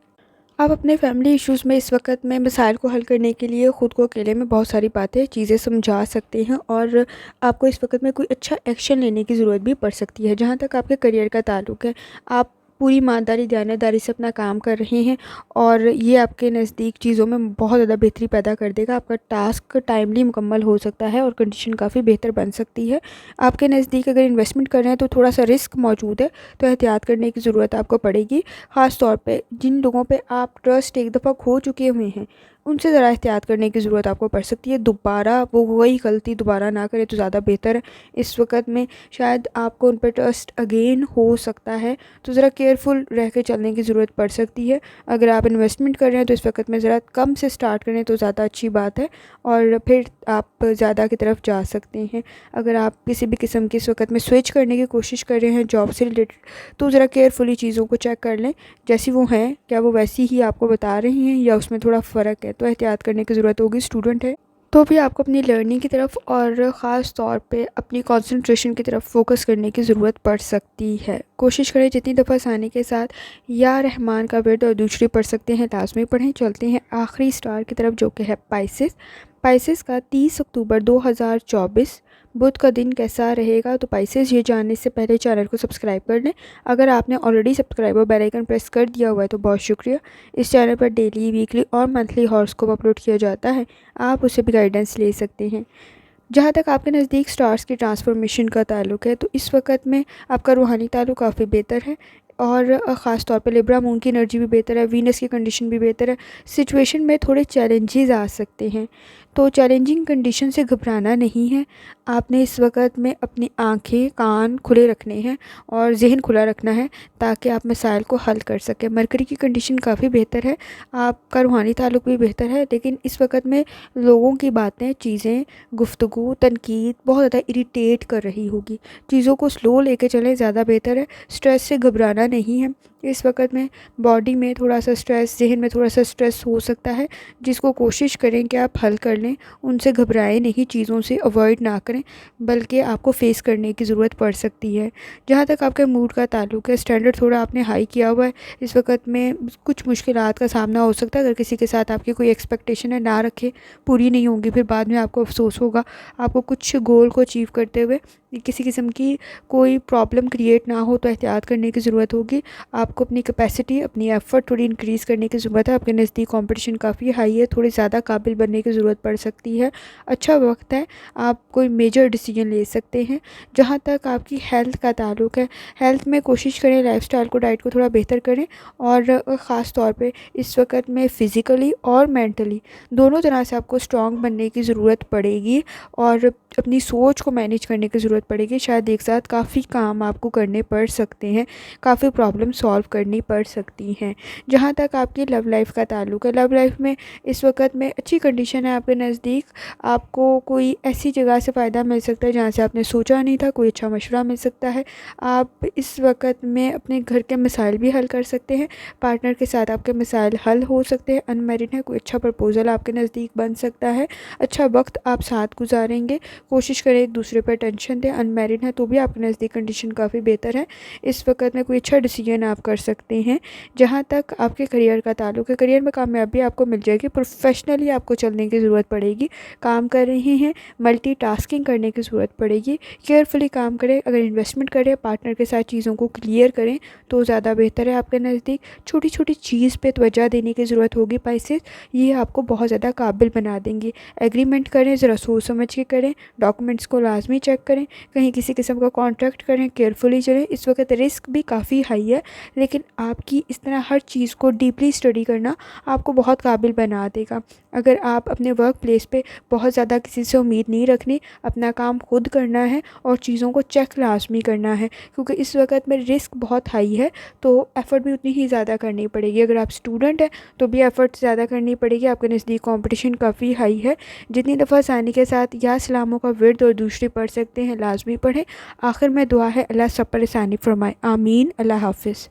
आप अपने फैमिली इश्यूज़ में इस वक्त में मसाइल को हल करने के लिए ख़ुद को अकेले में बहुत सारी बातें, चीज़ें समझा सकते हैं और आपको इस वक्त में कोई अच्छा एक्शन लेने की ज़रूरत भी पड़ सकती है। जहाँ तक आपके करियर का ताल्लुक़ है, आप पूरी ईमानदारी, दयानतदारी से अपना काम कर रहे हैं और ये आपके नज़दीक चीज़ों में बहुत ज़्यादा बेहतरी पैदा कर देगा। आपका टास्क टाइमली मुकम्मल हो सकता है और कंडीशन काफ़ी बेहतर बन सकती है। आपके नज़दीक अगर इन्वेस्टमेंट कर रहे हैं तो थोड़ा सा रिस्क मौजूद है, तो एहतियात करने की ज़रूरत आपको पड़ेगी। ख़ास तौर पे जिन लोगों पे आप ट्रस्ट एक दफ़ा खो चुके हुए हैं, उनसे ज़रा एहतियात करने की ज़रूरत आपको पड़ सकती है। दोबारा वो वही गलती दोबारा ना करें तो ज़्यादा बेहतर है। इस वक्त में शायद आपको उन पर ट्रस्ट अगेन हो सकता है, तो ज़रा केयरफुल रह के चलने की ज़रूरत पड़ सकती है। अगर आप इन्वेस्टमेंट कर रहे हैं तो इस वक्त में ज़रा कम से स्टार्ट करें तो ज़्यादा अच्छी बात है और फिर आप ज़्यादा की तरफ जा सकते हैं। अगर आप किसी भी किस्म की इस वक्त में स्विच करने की कोशिश कर रहे हैं जॉब से रिलेटेड, तो ज़रा केयरफुली चीज़ों को चेक कर लें, जैसी वो हैं क्या वो वैसी ही आपको बता रही हैं या उसमें थोड़ा फ़र्क है, तो एहतियात करने की ज़रूरत होगी। स्टूडेंट है तो भी आपको अपनी लर्निंग की तरफ और ख़ास तौर पे अपनी कंसंट्रेशन की तरफ फोकस करने की ज़रूरत पड़ सकती है। कोशिश करें जितनी दफ़ा आसानी के साथ या रहमान का वर्ड और दूसरे पढ़ सकते हैं लाजमी पढ़ें। चलते हैं आखिरी स्टार की तरफ जो कि है पाइसेस। पाइसेस का 30 अक्टूबर 2024 बुध का दिन कैसा रहेगा, तो पाइसेस ये जानने से पहले चैनल को सब्सक्राइब कर लें। अगर आपने ऑलरेडी सब्सक्राइब और बेल आइकन प्रेस कर दिया हुआ है तो बहुत शुक्रिया। इस चैनल पर डेली, वीकली और मंथली हॉरोस्कोप अपलोड किया जाता है, आप उससे भी गाइडेंस ले सकते हैं। जहाँ तक आपके नज़दीक स्टार्स की ट्रांसफॉर्मेशन का ताल्लुक़ है, तो इस वक्त में आपका रूहानी ताल्लुक़ काफ़ी बेहतर है और ख़ास तौर पे लिब्रा मून की एनर्जी भी बेहतर है, वीनस की कंडीशन भी बेहतर है। सिचुएशन में थोड़े चैलेंजेस आ सकते हैं, तो चैलेंजिंग कंडीशन से घबराना नहीं है। आपने इस वक्त में अपनी आंखें, कान खुले रखने हैं और जहन खुला रखना है ताकि आप मसाइल को हल कर सकें। मरकरी की कंडीशन काफ़ी बेहतर है, आपका रूहानी ताल्लुक़ भी बेहतर है, लेकिन इस वक्त में लोगों की बातें, चीज़ें, गुफ्तगू, तनकीद बहुत ज़्यादा इरिटेट कर रही होगी। चीज़ों को स्लो लेके चलें, ज़्यादा बेहतर है। स्ट्रेस से घबराना नहीं है। इस वक्त में बॉडी में थोड़ा सा स्ट्रेस, जहन में थोड़ा सा स्ट्रेस हो सकता है, जिसको कोशिश करें कि आप हल कर लें। उनसे घबराएं नहीं, चीज़ों से अवॉइड ना करें, बल्कि आपको फेस करने की ज़रूरत पड़ सकती है। जहाँ तक आपके मूड का ताल्लुक़ है, स्टैंडर्ड थोड़ा आपने हाई किया हुआ है। इस वक्त में कुछ मुश्किलात का सामना हो सकता है। अगर किसी के साथ आपकी कोई एक्सपेक्टेशन है, ना रखें, पूरी नहीं होंगी, फिर बाद में आपको अफसोस होगा। आपको कुछ गोल को अचीव करते हुए किसी किस्म की कोई प्रॉब्लम क्रिएट ना हो तो एहतियात करने की ज़रूरत होगी। आपको अपनी कैपेसिटी, अपनी एफ़र्ट थोड़ी इंक्रीज़ करने की ज़रूरत है। आपके नज़दीक कंपटीशन काफ़ी हाई है, थोड़ी ज़्यादा काबिल बनने की ज़रूरत पड़ सकती है। अच्छा वक्त है, आप कोई मेजर डिसीजन ले सकते हैं। जहाँ तक आपकी हेल्थ का ताल्लुक़ है, हेल्थ में कोशिश करें लाइफ़स्टाइल को, डाइट को थोड़ा बेहतर करें और ख़ास तौर पे इस वक्त में फ़िज़िकली और मेंटली दोनों तरह से आपको स्ट्रॉन्ग बनने की ज़रूरत पड़ेगी और अपनी सोच को मैनेज करने की ज़रूरत पड़ेगी। शायद एक साथ काफ़ी काम आपको करने पड़ सकते हैं, काफ़ी प्रॉब्लम सॉल्व करनी पड़ सकती हैं। जहाँ तक आपकी लव लाइफ़ का ताल्लुक़ है, लव लाइफ़ में इस वक्त में अच्छी कंडीशन है आपके नज़दीक। आपको कोई ऐसी जगह से फ़ायदा मिल सकता है जहाँ से आपने सोचा नहीं था, कोई अच्छा मशवरा मिल सकता है। आप इस वक्त में अपने घर के मसाइल भी हल कर सकते हैं, पार्टनर के साथ आपके मसाइल हल हो सकते हैं। अनमैरिड है, कोई अच्छा प्रपोज़ल आपके नज़दीक बन सकता है। अच्छा वक्त आप साथ गुजारेंगे। कोशिश करें एक दूसरे पर टेंशन स्टूडेंट हैं, अनमैरिड हैं, तो भी आपके नज़दीक कंडीशन काफ़ी बेहतर है। इस वक्त में कोई अच्छा डिसीजन आप कर सकते हैं। जहाँ तक आपके करियर का ताल्लुक है, करियर में कामयाबी आपको मिल जाएगी। प्रोफेशनली आपको चलने की ज़रूरत पड़ेगी। काम कर रहे हैं, मल्टीटास्किंग करने की ज़रूरत पड़ेगी। केयरफुली काम करें, अगर इन्वेस्टमेंट करें पार्टनर के साथ चीज़ों को क्लियर करें तो ज़्यादा बेहतर है आपके नज़दीक। छोटी छोटी चीज़ पे तवज्जो देने की ज़रूरत होगी पाइसेस, ये आपको बहुत ज़्यादा काबिल बना देंगे। एग्रीमेंट करें, ज़रा सोच समझ के करें, डॉक्यूमेंट्स को लाजमी चेक करें, कहीं किसी किस्म का कॉन्ट्रैक्ट करें, केयरफुली चलें। इस वक्त रिस्क भी काफ़ी हाई है, लेकिन आपकी इस तरह हर चीज़ को डीपली स्टडी करना आपको बहुत काबिल बना देगा। अगर आप अपने वर्क प्लेस पे बहुत ज़्यादा किसी से उम्मीद नहीं रखनी, अपना काम खुद करना है और चीज़ों को चेक लाजमी करना है, क्योंकि इस वक्त में रिस्क बहुत हाई है, तो एफ़र्ट भी उतनी ही ज़्यादा करनी पड़ेगी। अगर आप स्टूडेंट हैं तो भी एफ़र्ट ज़्यादा करनी पड़ेगी, आपके नज़दीक कंपटीशन काफ़ी हाई है। जितनी दफ़ा आसानी के साथ या सलामों का विर्द और दूसरी पढ़ सकते हैं लाजमी पढ़ें। आखिर में दुआ है अल्लाह सब पर आसानी फरमाए, आमीन। अल्लाह हाफ़िज़।